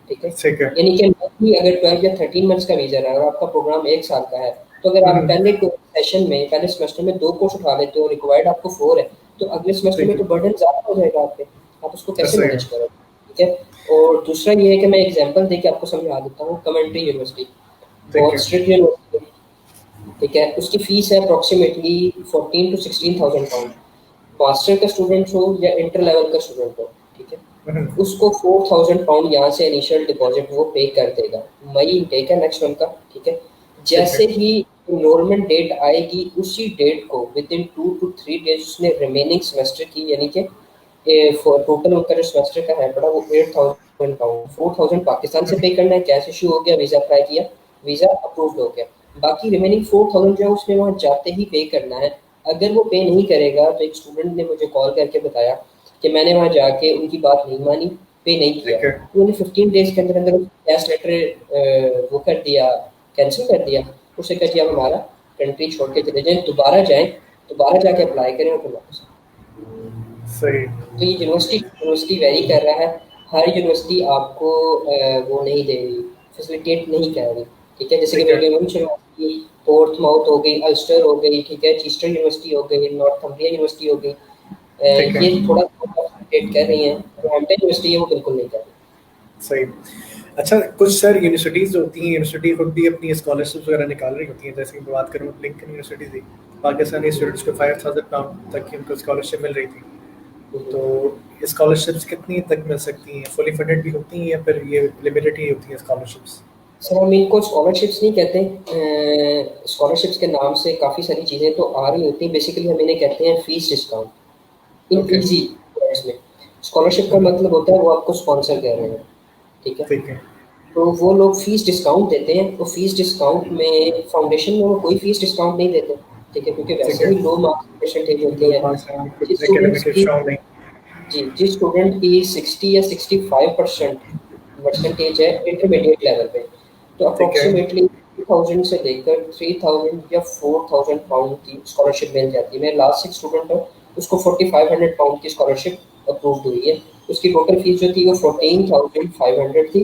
ठीक है? ठीक है। यानी कि मंथली अगर 12 या 13 मंथ्स का वीज़ा है और आपका प्रोग्राम 1 साल का है, तो अगर हुँ, आप हुँ, पहले सेशन में, पहले सेमेस्टर में 2 कोर्स उठा लेते हो, रिक्वायर्ड आपको 4 है, तो अगले सेमेस्टर ठीक में है। तो बर्डन ज़्यादा हो जाएगा आप पे, आप उसको कैसे सही है। मैनेज करोगे? ठीक है? और दूसरा ये है कि मैं एग्ज़ाम्पल देके आपको समझा देता हूँ, कमेंट्री यूनिवर्सिटी, ठीक बहुत है। स्ट्रिक्ट यूनिवर्सिटी है, ठीक है? उसकी फ़ीस है अप्रॉक्सिमेटली 14 टू 16,000 पाउंड। मास्टर का स्टूडेंट हो या इंटर लेवल का स्टूडेंट हो, ठीक है? हम्म, उसको 4,000 पाउंड यहाँ से इनिशियल डिपॉजिट वो पे कर देगा। मई इनटेक है नेक्स्ट मंथ का, ठीक है? ठीक है। जैसे ही एनरोलमेंट डेट आएगी, उसी डेट को विद इन 2 टू 3 डेज़ उसने रिमेनिंग सेमेस्टर की, यानी कि टोटल उनका जो सेमेस्टर का है पड़ा, वो 8,000 पाउंड, 4,000 पाकिस्तान से पे करना है, कैश इशू हो गया, वीज़ा अप्लाई किया, वीज़ा अप्रूव्ड हो गया। बाकी रिमेनिंग 4,000 जो है उसने वहाँ जाते ही पे करना है। अगर वो पे नहीं करेगा, तो एक स्टूडेंट ने मुझे कॉल करके बताया कि मैंने वहाँ जाके उनकी बात नहीं मानी, पे नहीं किया। ठीक है। तो उन्हें 15 डेज़ के अंदर कैश लेटर वो कर दिया, कैंसल कर दिया। उसने कहा जी आप हमारा कंट्री छोड़ के चले जाएँ, दोबारा जाएँ, दोबारा जाके अप्लाई करें और फिर वापस आएँ। सही। तो ये यूनिवर्सिटी यूनिवर्सिटी वेरी कर रहा है। हर यूनिवर्सिटी आपको वो नहीं दे रही, फैसिलिटेट नहीं कर रही, ठीक है? जैसे कि ठीक है। विलियम्स यूनिवर्सिटी, पोर्टमाउथ हो गई, अल्स्टर हो गई, ठीक है? चेस्टर यूनिवर्सिटी हो गई, नॉर्थम्बरिया यूनिवर्सिटी हो गई। ठीक है। ये थोड़ा फैसिलिटेट कर रही हैं, जो हैम्पटन यूनिवर्सिटी है वो बिल्कुल नहीं कर रही। सही। अच्छा, कुछ सर यूनिवर्सिटीज़ जो होती हैं, यूनिवर्सिटी खुद भी अपनी स्कॉलरशिप्स वगैरह निकाल रही होती हैं। जैसे कि मैं बात करूँ, लिंकन यूनिवर्सिटी थी, पाकिस्तानी स्टूडेंट्स को 5,000 पाउंड तक की उनको स्कॉलरशिप मिल रही थी। हम्म। तो स्कॉलरशिप्स कितनी तक मिल सकती हैं? फुली फंडेड भी होती हैं या फिर ये लिमिटेड ही होती हैं स्कॉलरशिप्स? सर हम इनको स्कॉलरशिप्स नहीं कहते, स्कॉलरशिप्स के नाम से काफ़ी सारी चीज़ें तो आ रही होती हैं, बेसिकली हम इन्हें कहते हैं fees discount in okay. Easy words में। स्कॉलरशिप का मतलब होता है वो आपको स्पॉन्सर कर रहे हैं, ठीक है? ठीक है। तो वो लोग फीस डिस्काउंट देते हैं, तो फीस डिस्काउंट में फाउंडेशन में वो कोई फीस डिस्काउंट नहीं देते, ठीक है? क्योंकि ठीक वैसे है। ही लो मार्क्स परसेंटेज होती लो है। मार्क्स हैं, जिस कुछ स्टूडेंट्स एकेडमिक की स्ट्रांग नहीं। जी, जिस स्टूडेंट की 60 या 65% परसेंटेज है इंटरमीडिएट लेवल पे, तो ठीक है। अप्रॉक्सिमेटली 2,000 से लेकर 3,000 या 4,000 पाउंड की स्कॉलरशिप मिल जाती है। मेरा लास्ट एक स्टूडेंट है, उसको 4,500 पाउंड की स्कॉलरशिप अप्रूव्ड हुई है। उसकी टोटल फीस जो थी वो 14,500 थी।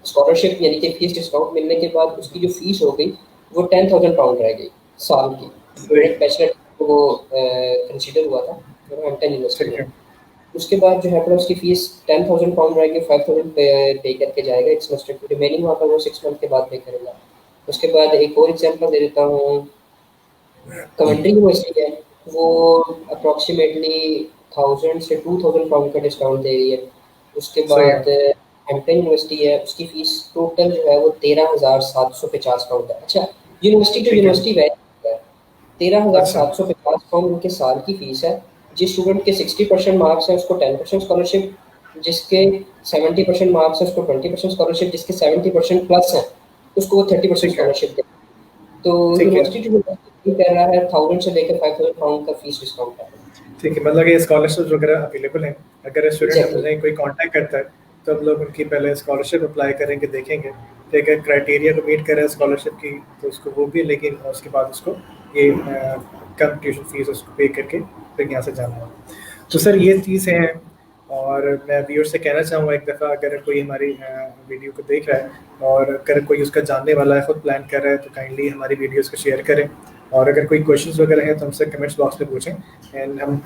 स्कॉलरशिप यानी कि फीस डिस्काउंट मिलने के बाद उसकी जो फीस हो गई, वो 10,000 पाउंड रह गई साल की। सही। डायरेक्ट बैचलर वो कंसीडर हुआ था हैम्पटन यूनिवर्सिटी ठीक में। है। उसके बाद जो है फिर उसकी फीस 10,000 पाउंड रहेगी, 5,000 पे करके जाएगा एक सेमेस्टर की, रिमेनिंग वहाँ पर वो 6 मंथ के बाद पे करेगा। उसके बाद एक और एग्जांपल दे देता हूँ, कमेंट्री यूनिवर्सिटी है, वो अप्रॉक्सीमेटली 1000 से 2000 पाउंड का डिस्काउंट दे रही है। उसके सही है। बाद हैम्पटन यूनिवर्सिटी है, उसकी फीस टोटल जो है वो 13,750 पाउंड है। अच्छा, यूनिवर्सिटी टू ठीक है। यूनिवर्सिटी वैरी है। अच्छा। 13,750 पाउंड उनके साल की फीस है। जिस स्टूडेंट के 60% मार्क्स है उसको 10% स्कॉलरशिप, जिसके 70% मार्क्स है उसको 20% स्कॉलरशिप, जिसके 70% प्लस है उसको वो 30% ठीक है। स्कॉलरशिप दे। तो ठीक है। यूनिवर्सिटी टू यूनिवर्सिटी कर रहा है, 1000 से लेकर 5,000 पाउंड का फीस डिस्काउंट है। ठीक है, मतलब ये स्कॉलरशिप वगैरह अवेलेबल हैं। अगर स्टूडेंट एग्जैक्टली। हमसे कोई कांटेक्ट करता है, तो हम लोग उनकी पहले स्कॉलरशिप अप्लाई करेंगे, देखेंगे कि अगर क्राइटेरिया को मीट करे स्कॉलरशिप की, तो उसको वो भी, लेकिन उसके बाद उसको ये कम ट्यूशन फीस उसको पे करके फिर यहाँ से जाना होगा। तो जी। सर ये चीज़ें हैं। और मैं व्यूअर से कहना चाहूँगा, एक दफ़ा अगर कोई हमारी वीडियो को देख रहा है और अगर कोई उसका जानने वाला है, खुद प्लान कर रहा है, तो काइंडली हमारी वीडियोस को शेयर करें। और अगर कोई क्वेश्चंस वगैरह हैं तो हमसे कमेंट्स बॉक्स में पूछें, एंड हम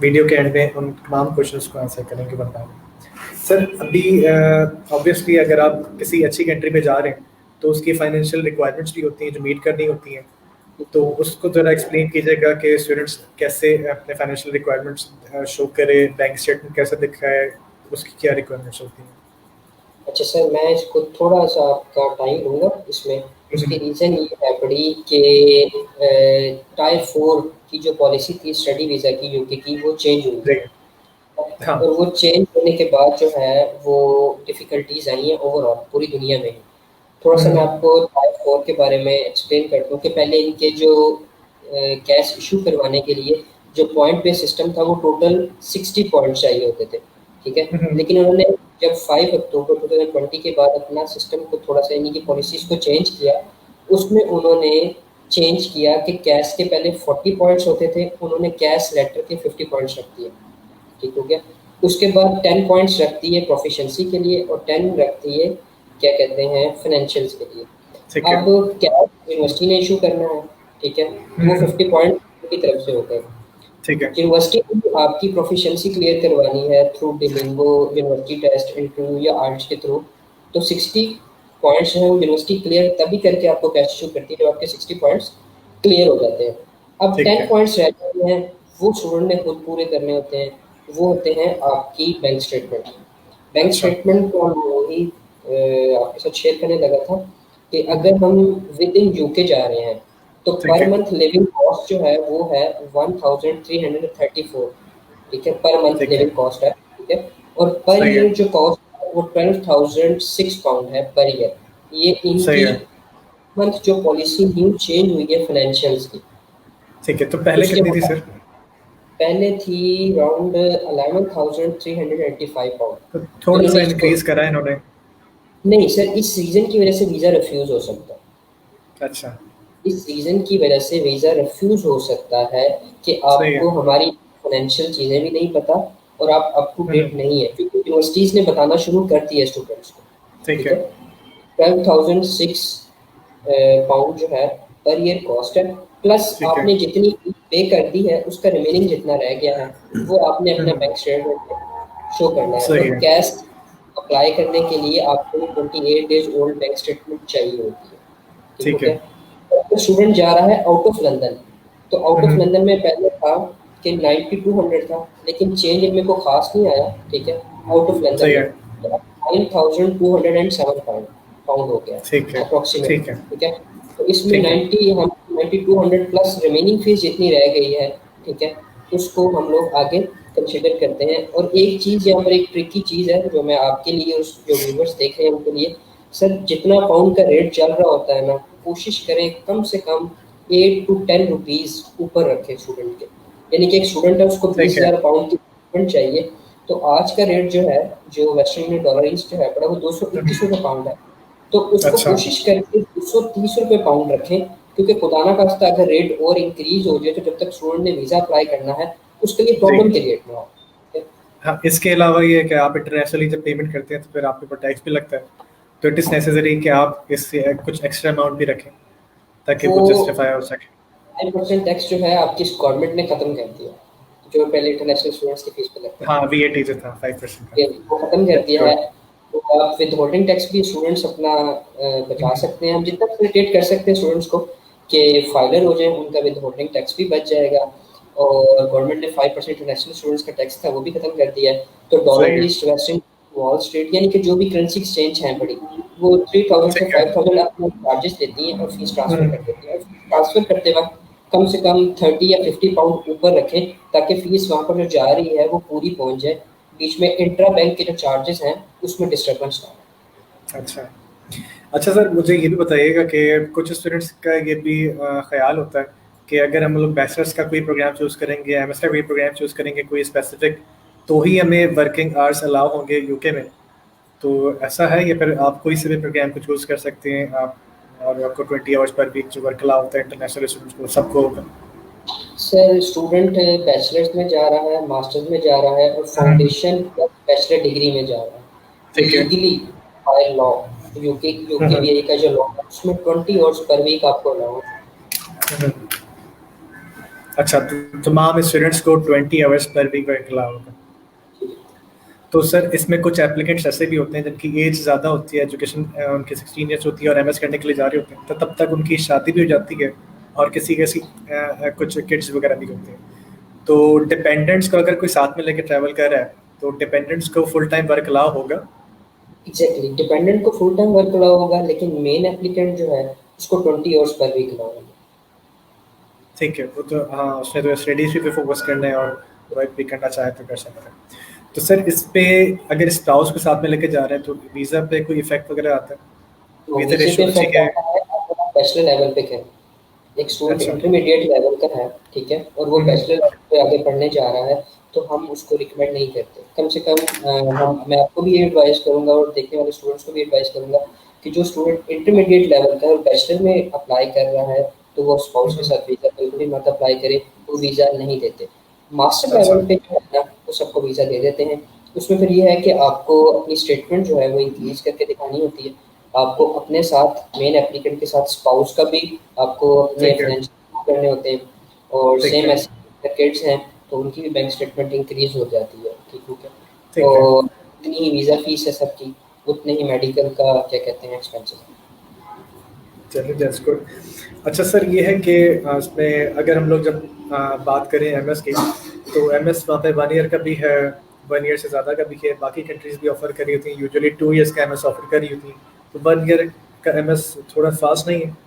वीडियो के एंड में उन तमाम क्वेश्चंस को आंसर करेंगे बताएं। सर अभी ऑब्वियसली अगर आप किसी अच्छी कंट्री में जा रहे हैं, तो उसकी फाइनेंशियल रिक्वायरमेंट्स भी होती हैं जो मीट करनी होती हैं। तो उसको ज़रा एक्सप्लेन कीजिएगा कि स्टूडेंट्स कैसे अपने फाइनेंशियल रिक्वायरमेंट्स शो करें, बैंक स्टेटमेंट कैसे दिखाए, उसकी क्या रिक्वायरमेंट्स होती हैं? अच्छा सर, मैं इसको थोड़ा सा आपका टाइम लूँगा इसमें। उसकी रीज़न ये है बड़ी कि टायर 4 की जो पॉलिसी थी स्टडी वीज़ा की यूके की, वो चेंज हुई जी। है। हाँ। और वो चेंज होने के बाद जो है वो डिफ़िकल्टीज़ आई हैं ओवरऑल पूरी दुनिया में ही। थोड़ा-सा मैं हम्म, आपको टाइप 4 के बारे में एक्सप्लेन करता हूँ कि पहले इनके जो कैश इश्यू करवाने के लिए जो पॉइंट बेस्ड सिस्टम था, वो टोटल 60 पॉइंट चाहिए होते थे, ठीक है? हम्म, लेकिन उन्होंने जब 5 अक्टूबर 2020 के बाद अपना सिस्टम को थोड़ा-सा यानी कि पॉलिसीज़ को चेंज किया, उसमें उन्होंने चेंज किया कि कैश के पहले 40 पॉइंट्स होते थे, उन्होंने कैश लेटर के 50 पॉइंट्स रख दिए, ठीक हो गया? उसके बाद 10 पॉइंट्स रखती है प्रोफिशिएंसी के लिए और 10 रखती है क्या कहते हैं फाइनेंशियल्स के लिए। ठीक है। अब कैश यूनिवर्सिटी ने इशू करना है, ठीक है? तो वो हम्म, 50 पॉइंट की तरफ से होते हैं। ठीक है। यूनिवर्सिटी में आपकी प्रोफिशिएंसी क्लियर करवानी है थ्रू डिलिंगो, यूनिवर्सिटी टेस्ट, इंटरव्यू या आर्ट्स के थ्रू, तो 60 पॉइंट्स हैं वो यूनिवर्सिटी क्लियर तभी करके आपको कैश इशू करती है जब आपके 60 पॉइंट्स क्लियर हो जाते हैं। अब ठीक 10 है। पॉइंट्स रह जाते हैं, वो स्टूडेंट ने खुद पूरे करने होते हैं। वो होते हैं आपकी बैंक स्टेटमेंट। बैंक अच्छा। स्टेटमेंट को हम वही आपके साथ शेयर करने लगा था कि अगर हम विद इन यूके जा रहे हैं तो ठीक पर है। मंथ लिविंग कॉस्ट जो है वो है 1334, ठीक है, पर मंथ ठीक है। लिविंग कॉस्ट है, ठीक है। और पर सही है। ईयर जो कॉस्ट है वो 12,006 पाउंड है पर ईयर। ये सही इनकी है। मंथ जो पॉलिसी न्यू चेंज हुई है फाइनेंशियल्स की, ठीक है, तो पहले उसके कितनी थी सर? मुताबिक पहले थी अराउंड 11,385 पाउंड। तो तो थोड़ा इन सा इसको इंक्रीज करा है इन्होंने। नहीं सर, इस रीज़न की वजह से वीज़ा रिफ्यूज़ हो सकता है। अच्छा। इस रीज़न की वजह से वीज़ा रिफ्यूज़ हो सकता है कि सही है। आपको हमारी फाइनेंशियल चीज़ें भी नहीं पता और आप अप टू डेट नहीं है, क्योंकि यूनिवर्सिटीज़ ने बताना शुरू कर दिया स्टूडेंट्स को, ठीक ठीक है। है। 12,006 पाउंड जो है पर ईयर कॉस्ट है, प्लस ठीक है। आपने जितनी पे कर दी है उसका रिमेनिंग जितना रह गया है वो आपने अपना बैंक स्टेटमेंट में शो करना है। सही और है। कैश अप्लाई करने के लिए आपको 28 डेज ओल्ड बैंक स्टेटमेंट चाहिए होती है, ठीक हो ठीक गया। है। तो स्टूडेंट जा रहा है आउट ऑफ लंदन, तो आउट ऑफ हम्म। लंदन में पहले था कि 9200 था, लेकिन चेंज मेरे को खास नहीं आया, ठीक है, आउट ऑफ लंदन सही में। है। तो अब 9207 पाउंड पाउंड हो गया ठीक है। अप्रोक्सीमेट, ठीक है। ठीक है। तो इसमें ठीक है। 90 हम 9200 प्लस रिमेनिंग फीस जितनी रह गई है, ठीक है, उसको हम लोग आगे कंसिडर करते हैं। और एक चीज़ यहाँ पर एक ट्रिकी चीज़ है जो मैं आपके लिए और जो व्यूवर्स देख रहे हैं उनके लिए, सर जितना पाउंड का रेट चल रहा होता है ना, कोशिश करें कम से कम 8 to 10 रुपीज़ ऊपर रखें स्टूडेंट के। यानी कि एक स्टूडेंट है उसको ठीक बीस है। हज़ार पाउंड की इक्विपमेंट चाहिए, तो आज का रेट जो है, जो वेस्टर्न यूनियन डॉलर ईस्ट जो है पड़ा, वो 221 रुपये पाउंड है। तो उसको अच्छा। कोशिश करके 230 रुपये पाउंड रखें, क्योंकि खुदा ना खास्ता अगर रेट और इंक्रीज हो जाए तो जब तक स्टूडेंट ने वीज़ा अप्लाई करना है उसके लिए जी। प्रॉब्लम क्रिएट ना हो, ठीक है? हाँ, इसके अलावा ये है कि आप इंटरनेशनली जब पेमेंट करते हैं तो फिर आपके ऊपर टैक्स भी लगता है। तो इट इज़ नेसेसरी कि आप इससे कुछ एक्स्ट्रा अमाउंट भी रखें ताकि वो वो जस्टिफाई हो सके। 5% टैक्स जो है आपकी गवर्नमेंट ने खत्म कर दिया, जो पहले इंटरनेशनल स्टूडेंट्स की फीस पे लगता था। हाँ, वीएटी जो था 5% का। ये वो खत्म कर दैट्स दिया है। गुड। तो आप विद होल्डिंग टैक्स भी स्टूडेंट्स अपना बचा सकते हैं। हम जितना फैसिलिटेट कर सकते हैं स्टूडेंट्स को कि फाइलर हो जाए, उनका विद होल्डिंग टैक्स भी बच जाएगा। और गवर्नमेंट ने 5% इंटरनेशनल स्टूडेंट्स का टैक्स था वो भी खत्म कर दिया है। तो सही डॉलर है। ईस्ट वेस्टर्न वॉल स्ट्रीट यानी कि जो भी करेंसी एक्सचेंज हैं बड़ी, वो 3000 से ठीक है। 5000 अपना चार्जेस लेती हैं और फीस ट्रांसफर हम्म। कर देती हैं। और ट्रांसफर करते वक्त कम से कम 30 या 50 पाउंड ऊपर रखें ताकि फीस वहाँ पर जो जा रही है वो पूरी पहुँच जाए। बीच में इंट्रा बैंक के जो चार्जेस हैं उसमें डिस्टर्बेंस ना हो। अच्छा। अच्छा सर, मुझे ये भी बताइएगा कि कुछ स्टूडेंट्स का ये भी ख्याल होता है कि अगर हम लोग बैचलर्स का कोई प्रोग्राम चूज़ करेंगे, एमएस का कोई प्रोग्राम चूज़ करेंगे कोई स्पेसिफिक, तो ही हमें वर्किंग आवर्स अलाउ होंगे यूके में। तो ऐसा है या फिर आप कोई से भी प्रोग्राम को चूज़ कर सकते हैं आप, और आपको 20 आवर्स पर वीक जो वर्क अलाउ होता है इंटरनेशनल स्टूडेंट्स को सबको होगा? सर स्टूडेंट बैचलर्स में जा रहा है, मास्टर्स में जा रहा है और हम्म। फाउंडेशन प्लस बैचलर डिग्री में जा रहा है, तो ठीक है। लीगली बाय लॉ यूके हम्म। यूकेवीए का जो लॉ है उसमें 20 आवर्स पर वीक आपको अलाउ है। हम्म। अच्छा, तो तमाम स्टूडेंट्स को 20 hours per week work allow होगा। तो सर इसमें कुछ एप्लीकेंट्स ऐसे भी होते हैं जिनकी एज ज़्यादा होती है, एजुकेशन उनकी 16 ईयर्स होती है और एमएस करने के लिए जा रहे होते हैं, तो तब तक उनकी शादी भी हो जाती है और किसी कैसी कुछ किड्स वगैरह भी होते हैं। तो डिपेंडेंट्स को अगर कोई साथ में लेके ट्रैवल कर रहा है तो डिपेंडेंट्स को फुल टाइम वर्क अलाउ होगा? एग्जैक्टली, डिपेंडेंट को फुल टाइम वर्क अलाउ होगा, लेकिन मेन एप्लीकेंट जो है उसको 20 आवर्स पर वीक अलाउ होगा। ठीक है, वो तो हाँ, उसने तो स्टडीज पे फोकस करना है और वर्क भी करना चाहे तो कर सकता है। तो सर इस पे अगर स्पाउस को साथ में लेके जा रहे हैं तो वीज़ा पे कोई इफेक्ट वगैरह आता है? तो वीज़ा वीजे पे रेशो अच्छी इफेक्ट है? आता है अगर आप बैचलर लेवल पे करें। एक स्टूडेंट अच्छा। इंटरमीडिएट लेवल का है, ठीक है, और वो हम्म। बैचलर लेवल पे आगे पढ़ने जा रहा है, तो हम उसको रिकमेंड नहीं करते। कम से कम मैं आपको भी ये एडवाइस करूंगा और देखने वाले स्टूडेंट्स को भी एडवाइस करूंगा कि जो स्टूडेंट इंटरमीडिएट लेवल का है और बैचलर में अप्लाई कर रहा है, तो वो स्पाउस के हम्म। साथ वीज़ा बिल्कुल ही मत अप्लाई करे, वो वीज़ा नहीं देते। मास्टर अच्छा। लेवल पे जो है ना वो सबको वीज़ा दे देते हैं। उसमें फिर ये है कि आपको अपनी स्टेटमेंट जो है वो इंक्रीज करके दिखानी होती है। आपको अपने साथ मेन एप्लीकेंट के साथ स्पाउस का भी आपको अपने ठीक है। फाइनेंशियल करने होते हैं। और ठीक सेम है। ऐसे किड्स हैं तो उनकी भी बैंक स्टेटमेंट इंक्रीज हो जाती है, ठीक है। ठीक है। और जितनी ही वीज़ा फीस है सबकी, उतने ही मेडिकल का क्या कहते हैं एक्सपेंसेस। चलिए दैट्स गुड। अच्छा सर, ये है कि इसमें अगर हम लोग जब बात करें एमएस की, तो एमएस वहाँ पे 1 ईयर का भी है, 1 ईयर से ज़्यादा का भी है। बाकी कंट्रीज भी ऑफर कर रही होती हैं, यूजुअली 2 ईयर्स का एमएस ऑफर कर रही होती हैं। तो 1 ईयर का एमएस थोड़ा फास्ट नहीं है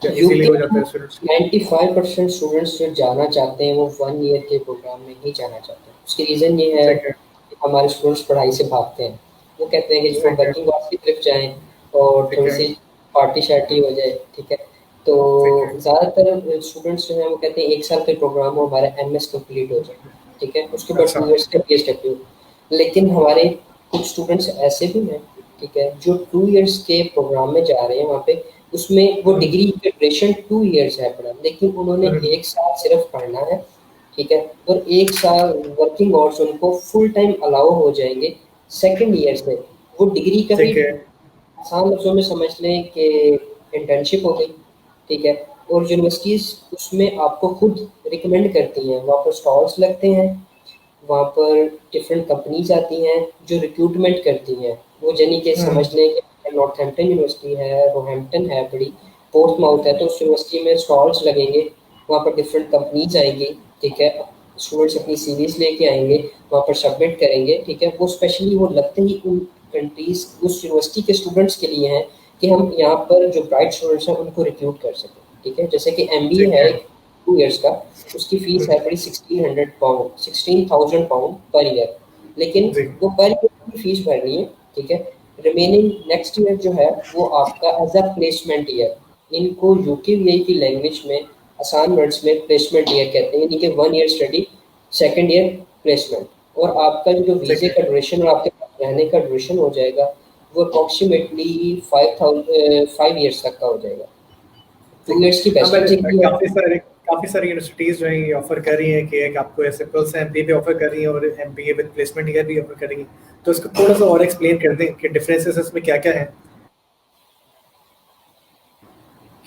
या इजीली यूके हो जाता है स्टूडेंट्स के 95% स्टूडेंट्स जो जाना चाहते हैं वो 1 ईयर के प्रोग्राम में ही जाना चाहते हैं। उसकी रीज़न ये है लिए? ठीक है। कि हमारे स्टूडेंट्स पढ़ाई से भागते हैं। वो कहते हैं कि जो हम ठीक है। वर्किंग क्लास की तरफ जाएँ और ठीक थोड़ी है। सी पार्टी शार्टी हो जाए, ठीक है। तो ठीक है। ज़्यादातर स्टूडेंट्स जो हैं वो कहते हैं 1 साल का प्रोग्राम हो, हमारा एमएस कंप्लीट हो जाए, ठीक है। उसके बाद अच्छा। 2 ईयर्स का पीएसडब्ल्यू। लेकिन हमारे कुछ स्टूडेंट्स ऐसे भी हैं, ठीक है, जो 2 ईयर्स के प्रोग्राम में जा रहे हैं। वहाँ पे उसमें वो हम्म। डिग्री की ड्यूरेशन 2 ईयर्स है पढ़ा, लेकिन उन्होंने हम्म। 1 साल सिर्फ पढ़ना है, ठीक है। और 1 साल वर्किंग आवर्स उनको फुल टाइम अलाउ हो जाएँगे सेकंड ईयर से। वो डिग्री का भी ठीक है। आसान लफ्ज़ों में समझ लें कि इंटर्नशिप हो गई, ठीक है। और यूनिवर्सिटीज़ उसमें आपको खुद रिकमेंड करती हैं, वहाँ पर स्टॉल्स लगते हैं, वहाँ पर डिफरेंट कंपनीज़ आती हैं जो रिक्रूटमेंट करती हैं। वो यानी कि समझ हम्म। लें कि नॉर्थहैम्पटन यूनिवर्सिटी है, रोहैम्पटन है बड़ी, पोर्टमाउथ है, तो उस यूनिवर्सिटी में स्टॉल्स लगेंगे, वहाँ पर डिफरेंट कंपनीज़ आएँगी, ठीक है। स्टूडेंट्स अपनी सीवीज़ लेके आएँगे, वहाँ पर सबमिट करेंगे, ठीक है। वो स्पेशली वो लगते ही उन कंट्रीज़ उस यूनिवर्सिटी के स्टूडेंट्स के लिए हैं कि हम यहाँ पर जो ब्राइट स्टूडेंट्स हैं उनको रिक्रूट कर सकें, ठीक है। जैसे कि एमबीए ठीक है है। 2 ईयर्स का, उसकी फीस है हम्म। पड़ी 1600 पाउंड, 16,000 पाउंड पर ईयर। लेकिन जी। वो पर ईयर की फीस भरनी है, ठीक है। रिमेनिंग नेक्स्ट ईयर जो है वो आपका एज अ प्लेसमेंट ईयर, इनको यूकेवीआई की लैंग्वेज में आसान वर्ड्स में प्लेसमेंट ईयर कहते हैं, यानी कि 1 year study, second year placement. और आपका जो ठीक वीज़े है। का ड्यूरेशन और आपके पास रहने का ड्यूरेशन हो जाएगा वो अप्रॉक्सीमेटली 5 ईयर्स तक का हो जाएगा। 2 ठीक है। ईयर्स की हाँ, मैंने बैचलर डिग्री है। काफ़ी सारी यूनिवर्सिटीज़ जो हैं ये ऑफ़र कर रही हैं कि एक आपको ऐसे प्लस एमबीए भी ऑफ़र कर रही हैं और एमबीए विद प्लेसमेंट ईयर भी ऑफ़र कर रही हैं। तो इसको थोड़ा-सा और एक्सप्लेन कर दें कि डिफरेंसेस इसमें क्या-क्या हैं?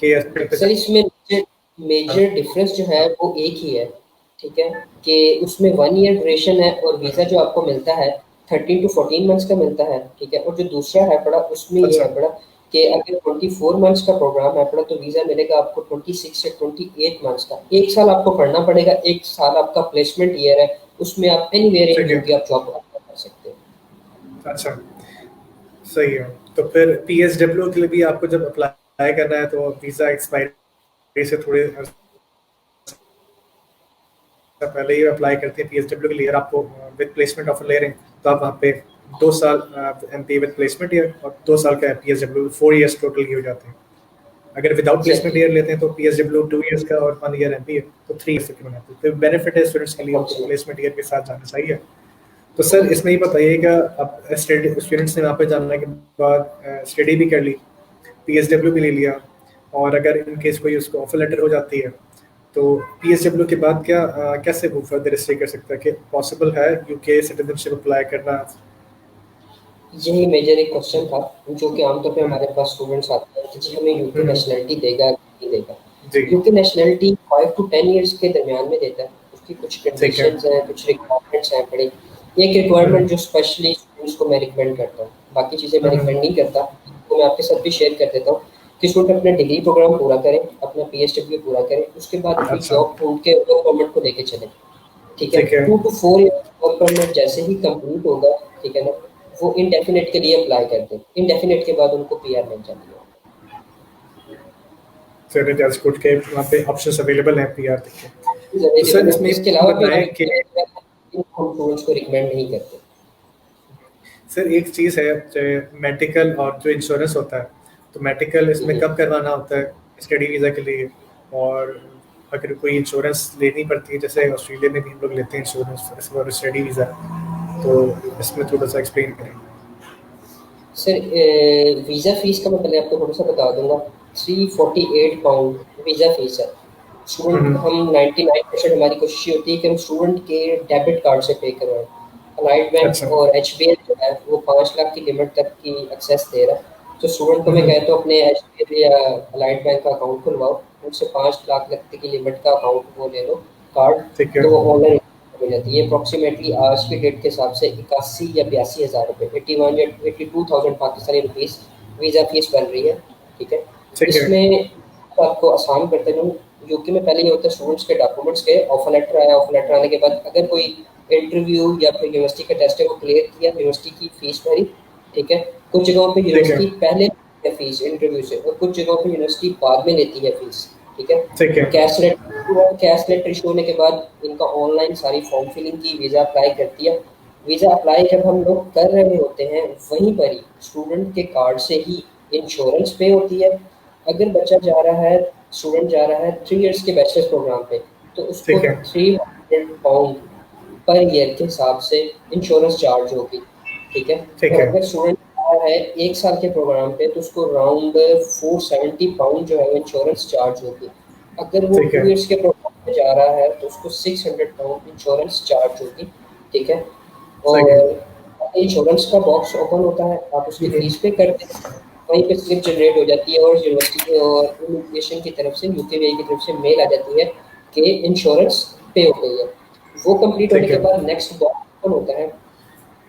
कि सर इसमें मेजर डिफरेंस जो है वो एक ही है, ठीक है, कि उसमें 1 ईयर ड्यूरेशन है और वीज़ा जो आपको मिलता है 13 टू 14 मंथ्स का मिलता है, ठीक है। और जो दूसरा है पड़ा उसमें ये अच्छा। है पड़ा कि अगर 24 मंथ्स का प्रोग्राम है पड़ा तो वीज़ा मिलेगा आपको 26 से 28 मंथ्स का। 1 साल आपको पढ़ना पड़ेगा, 1 साल आपका प्लेसमेंट ईयर है, उसमें आप एनीवेयर इन ठीक है। यूके आप जॉब अप्लाई कर सकते हो। अच्छा, सही है। तो फिर पीएसडब्ल्यू के लिए भी आपको जब अप्लाई करना है तो वीज़ा एक्सपायरी से थोड़े पहले ही अप्लाई करते हैं पीएसडब्ल्यू के लिए। अगर आपको विद प्लेसमेंट ऑफर ले रहे हैं तो आप वहाँ पे 2 साल एमपीए विद प्लेसमेंट ईयर और 2 साल का पीएसडब्ल्यू, 4 ईयर्स टोटल की हो जाते हैं। अगर विदाउट प्लेसमेंट एग्जैक्टली। ईयर लेते हैं तो पीएसडब्ल्यू 2 ईयर्स का और 1 ईयर एमपीए, तो 3 ईयर्स की बनाते हैं। तो बेनिफिट है स्टूडेंट्स के लिए, उनको प्लेसमेंट ईयर के साथ जाना चाहिए। तो सर इसमें ये बताइएगा, अब स्टूडेंट्स ने वहाँ पे जाने के बाद स्टडी भी कर ली, पीएसडब्ल्यू भी ले लिया, और अगर इन केस कोई उसको ऑफर लेटर हो जाती है तो पीएसडब्ल्यू के बाद कैसे वो फर्दर स्टे कर सकता है? कि पॉसिबल है यूके सिटीजनशिप अप्लाई करना? यही मेजर एक क्वेश्चन था जो कि आमतौर पे हम्म। हमारे पास स्टूडेंट्स आते हैं कि जी हमें यूके हम्म। नेशनलिटी देगा कि नहीं देगा। जी। यूके नेशनलिटी 5 टू 10 इयर्स के दरमियान में देता है। उसकी कुछ ठीक है। कंडीशंस हैं, कुछ रिक्वायरमेंट्स हैं बड़ी। एक हम्म। रिक्वायरमेंट जो स्पेशली स्टूडेंट्स को मैं रिकमेंड करता हूँ, बाकी चीज़ें मैं हम्म। रिकमेंड नहीं करता, तो मैं आपके साथ भी शेयर कर देता हूँ कि स्टूडेंट अपना डिग्री प्रोग्राम पूरा करें, अपना पीएचडब्ल्यू पूरा करें, उसके बाद अपनी अच्छा। जॉब ढूंढ के वर्क परमिट को लेके चलें, ठीक है। ठीक है। 2 टू 4 ईयर वर्क परमिट जैसे ही कंप्लीट होगा, ठीक है ना, वो इंडेफिनिट के लिए अप्लाई करते हैं। इंडेफिनिट के बाद उनको पीआर मिल जाती है। चलिए दैट्स गुड के वहाँ पे ऑप्शंस अवेलेबल हैं पीआर के। ऑप्शंस तो सर अवेलेबल है, इसमें इसके ये अलावा भी बताएं कि हम स्टूडेंट्स को रिकमेंड नहीं करते। सर एक चीज़ है जो मेडिकल और जो इंश्योरेंस होता है, तो मेडिकल इसमें हम्म। कब करवाना होता है स्टडी वीज़ा के लिए? और अगर कोई इंश्योरेंस लेनी पड़ती है, जैसे ऑस्ट्रेलिया में भी हम लोग लेते हैं इंश्योरेंस फॉर स्टडी वीज़ा, तो इसमें थोड़ा सा एक्सप्लेन करें। सर वीज़ा फीस का मैं पहले आपको थोड़ा सा बता दूंगा। 348 पाउंड वीज़ा फीस है। स्टूडेंट हम्म। हम 99% हमारी कोशिश ये होती है कि हम स्टूडेंट के डेबिट कार्ड से पे करवाएं। अलाइड अच्छा। बैंक और एचबीएल जो है वो 5 लाख की लिमिट तक की एक्सेस दे रहा है। तो स्टूडेंट को मैं हम्म। कहता हूँ अपने एचबीएल या अलाइड बैंक का अकाउंट खुलवाओ, उनसे 5 लाख तक की लिमिट का अकाउंट वो ले लो, कार्ड, ठीक है। तो वो ऑनलाइन हो जाती है। अप्रॉक्सीमेटली आज की डेट के हिसाब से 81 या 82 हज़ार रुपये, 81 या 82,000 पाकिस्तानी रुपीज़ वीज़ा फीस बन रही है। ठीक है, ठीक है। इसमें आपको आसान करते जाऊँ, यूके में पहले ये होता है स्टूडेंट्स के डॉक्यूमेंट्स के ऑफर लेटर आया, ऑफर लेटर आने के बाद अगर कोई इंटरव्यू या फिर यूनिवर्सिटी का टेस्ट है वो क्लियर किया, यूनिवर्सिटी की फीस भरी। ठीक है, कुछ जगहों पे ठीक है। यूनिवर्सिटी पहले लेती है फीस इंटरव्यू से, और कुछ जगहों पे यूनिवर्सिटी बाद में लेती है फीस। ठीक है, ठीक है। कैश लेटर इशू होने के बाद इनका ऑनलाइन सारी फॉर्म फिलिंग की, वीज़ा अप्लाई कर दिया। वीज़ा अप्लाई जब हम लोग कर रहे होते हैं वहीं पर ही स्टूडेंट के कार्ड से ही इंश्योरेंस पे होती है। अगर बच्चा जा रहा है, स्टूडेंट जा रहा है 3 इयर्स के बैचलर्स प्रोग्राम पे, तो उसको ठीक है। 300 पाउंड पर ईयर के हिसाब से इंश्योरेंस चार्ज होगी। ठीक है, ठीक और है। अगर स्टूडेंट आ रहा है 1 साल के प्रोग्राम पे, तो उसको अराउंड 470 पाउंड जो है वो इंश्योरेंस चार्ज होगी। अगर वो ठीक 2 है। इयर्स के प्रोग्राम पे जा रहा है तो उसको 600 पाउंड इंश्योरेंस चार्ज होगी। ठीक है, सही है। और इंश्योरेंस का बॉक्स ओपन होता है, आप उसकी फीस पे करते हैं, वहीं पे स्लिप जनरेट हो जाती है और यूनिवर्सिटी और इमिग्रेशन की तरफ से, यूकेवीआई की तरफ से मेल आ जाती है कि इंश्योरेंस पे हो गई है। वो कंप्लीट होने ठीक के है। बाद नेक्स्ट बॉक्स ओपन होता है,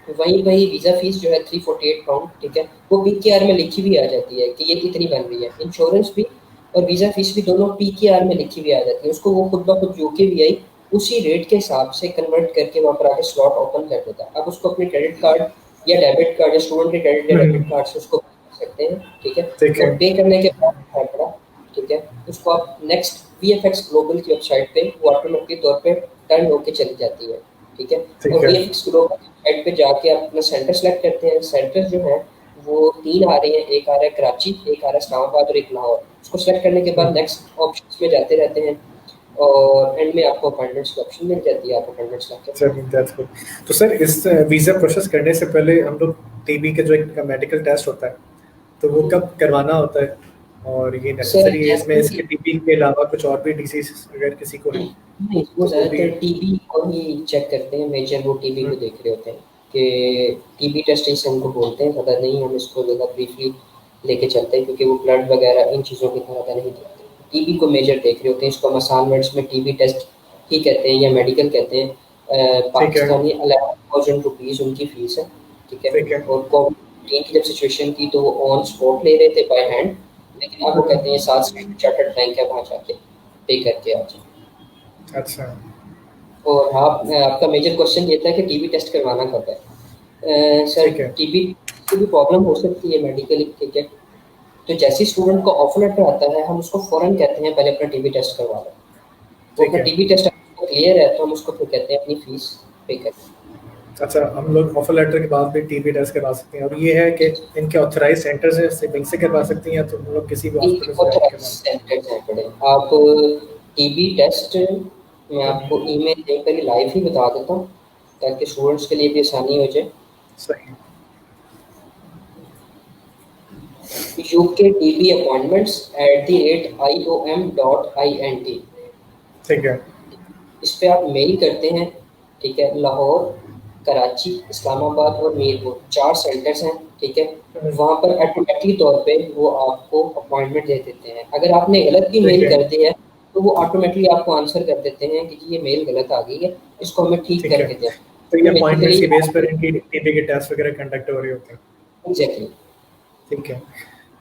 वहीं वही वीज़ा फीस जो है 348 पाउंड। ठीक है, वो पीकेआर में लिखी भी आ जाती है कि ये इतनी बन रही है। इंश्योरेंस भी और वीज़ा फीस भी दोनों पीकेआर में लिखी भी आ जाती है, उसको वो खुद ब खुद यूकेवीआई उसी रेट के हिसाब से कन्वर्ट करके वहाँ पर आके स्लॉट ओपन कर देता है। आप उसको अपने क्रेडिट कार्ड या डेबिट कार्ड या स्टूडेंट के क्रेडिट या डेबिट कार्ड से उसको पे कर सकते हैं। ठीक है, ठीक है। और पे करने के बाद है बड़ा, ठीक है, उसको आप नेक्स्ट वीएफएक्स ग्लोबल की वेबसाइट पे वो ऑटोमेटिक तौर पे टर्न होके चली जाती है। ठीक है, ठीक और है। वीएफएक्स ग्लोबल साइट पे जाके आप अपना सेंटर सेलेक्ट करते हैं। सेंटर जो है वो 3 आ रहे हैं, एक आ रहा है कराची, एक आ रहा है इस्लामाबाद और एक लाहौर। उसको सेलेक्ट करने के बाद नेक्स्ट ऑप्शंस में जाते रहते हैं और एंड में आपको अपॉइंटमेंट्स की ऑप्शन मिल जाती है, आप अपॉइंटमेंट्स लेके अपना चलिए, दैट्स गुड। तो सर, इस वीज़ा प्रोसेस करने से पहले हम लोग टीबी का जो एक मेडिकल टेस्ट होता है, तो वो कब करवाना होता है? और ये सर नेसेसरी है इसमें, जैसे इसके टीबी के अलावा कुछ और भी डिजीज अगर किसी को है नहीं, वो तो वो भी? ज़्यादातर टीबी को ही चेक करते हैं, मेजर वो टीबी को देख रहे होते हैं कि टीबी टेस्ट इसे हमको बोलते हैं, ज़्यादा नहीं हम इसको ज़्यादा ब्रीफली लेके चलते हैं क्योंकि वो ब्लड वगैरह इन चीज़ों की ज़्यादा नहीं देखते। टीबी को मेजर देख रहे होते हैं, इसको हम आसान वर्ड्स में टीबी टेस्ट ही कहते हैं या मेडिकल कहते हैं। ठीक है। पाकिस्तानी 11,000 रुपीज़ उनकी फ़ीस है। ठीक है, ठीक है। और कोविड की जब सिचुएशन थी तो वो ऑन स्पॉट ले रहे थे बाय हैंड, लेकिन अब वो कहते हैं साथ स्टैंडर्ड चार्टर्ड बैंक है, वहाँ जाके पे करके आ जाए। अच्छा। और आपका मेजर क्वेश्चन ये था कि टीबी टेस्ट करवाना कब है। सर ठीक है। टीबी की भी प्रॉब्लम हो सकती है मेडिकली। ठीक है, तो जैसे स्टूडेंट को ऑफर लेटर आता है हम उसको फ़ौरन कहते हैं पहले अपना टीबी टेस्ट करवा लो। वो ठीक अपना है। टीबी टेस्ट क्लियर है तो हम उसको फिर कहते हैं अपनी फीस पे कर। अच्छा, हम लोग ऑफर लेटर के बाद भी टीबी टेस्ट करवा सकते हैं, और ये है कि इनके ऑथराइज सेंटर्स हैं, से वहीं से करवा सकते हैं, या तो हम लोग किसी भी हॉस्पिटल से जाके करवा सकते सेंटर्स हैं बड़े। आप टीबी टेस्ट मैं आपको हैं? ईमेल देकर ही लाइव ही बता देता हूँ ताकि स्टूडेंट्स के लिए भी आसानी हो जाए। सही। UK TB appointments @iom.int। ठीक है। इस पे आप मेल करते हैं। ठीक है, लाहौर, कराची, इस्लामाबाद और मीरपुर 4 सेंटर्स हैं। ठीक है, वहाँ पर ऑटोमेटिक तौर पे वो आपको अपॉइंटमेंट दे देते हैं। अगर आपने गलत भी ठीक मेल है। कर दिया है तो वो ऑटोमेटिकली आपको आंसर कर देते हैं कि जी ये मेल गलत आ गई है, इसको हमें ठीक ठीक है। करके दें। तो ये तो अपॉइंटमेंट्स बेसिकली की बेस पर इनकी टीबी के टेस्ट वगैरह कंडक्ट हो रहे होते हैं? एग्जैक्टली। ठीक है।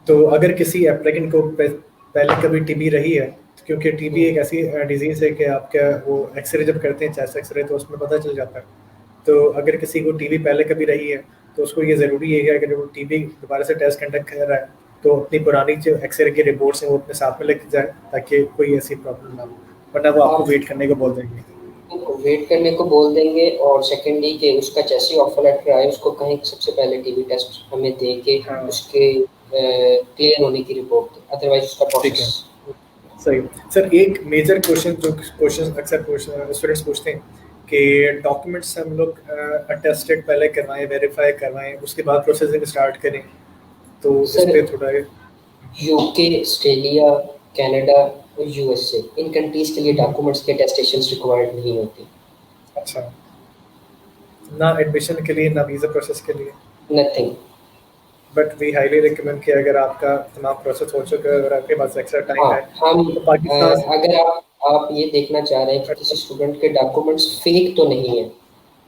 तो अगर किसी एप्लीकेंट को पहले कभी टीबी रही है, क्योंकि टीबी एक ऐसी डिजीज़ है कि आपका वो एक्सरे जब करते हैं, चेस्ट एक्सरे, तो उसमें पता चल जाता है। तो अगर किसी को टीबी पहले कभी रही है तो उसको ये ज़रूरी है कि अगर वो टीबी दोबारा से टेस्ट कंडक्ट कर रहा है तो अपनी पुरानी जो एक्सरे की रिपोर्ट्स हैं वो अपने साथ में लेके जाए, ताकि कोई ऐसी प्रॉब्लम ना हो, वरना वो आपको आप वेट करने को बोल देंगे। उनको वेट करने को बोल देंगे, और सेकेंडली कि उसका जैसे ही ऑफर लेटर आए उसको कहें कि सबसे पहले टीबी टेस्ट हमें दे के हाँ। उसके क्लियर होने की रिपोर्ट दे, अदरवाइज उसका ठीक है। प्रोसेस। सही। सर, एक मेजर क्वेश्चन जो क्वेश्चन अक्सर स्टूडेंट्स पूछते हैं कि डॉक्यूमेंट्स हम लोग अटेस्टेड पहले करवाएं, वेरीफाई करवाएं, उसके बाद प्रोसेसिंग स्टार्ट करें, तो इस सर पे थोड़ा यूके, ऑस्ट्रेलिया, कनाडा और यूएसए इन कंट्रीज के लिए डॉक्यूमेंट्स के अटेस्टेशंस रिक्वायर्ड नहीं होती। अच्छा, ना एडमिशन के लिए ना वीज़ा प्रोसेस के लिए, nothing. But we highly recommend कि अगर आपका तमाम प्रोसेस हो चुका है और आपके पास एक्स्ट्रा टाइम हाँ, है हम तो पाकिस्तान। अगर आप आप ये देखना चाह रहे हैं कि किसी स्टूडेंट के डॉक्यूमेंट्स फेक तो नहीं है,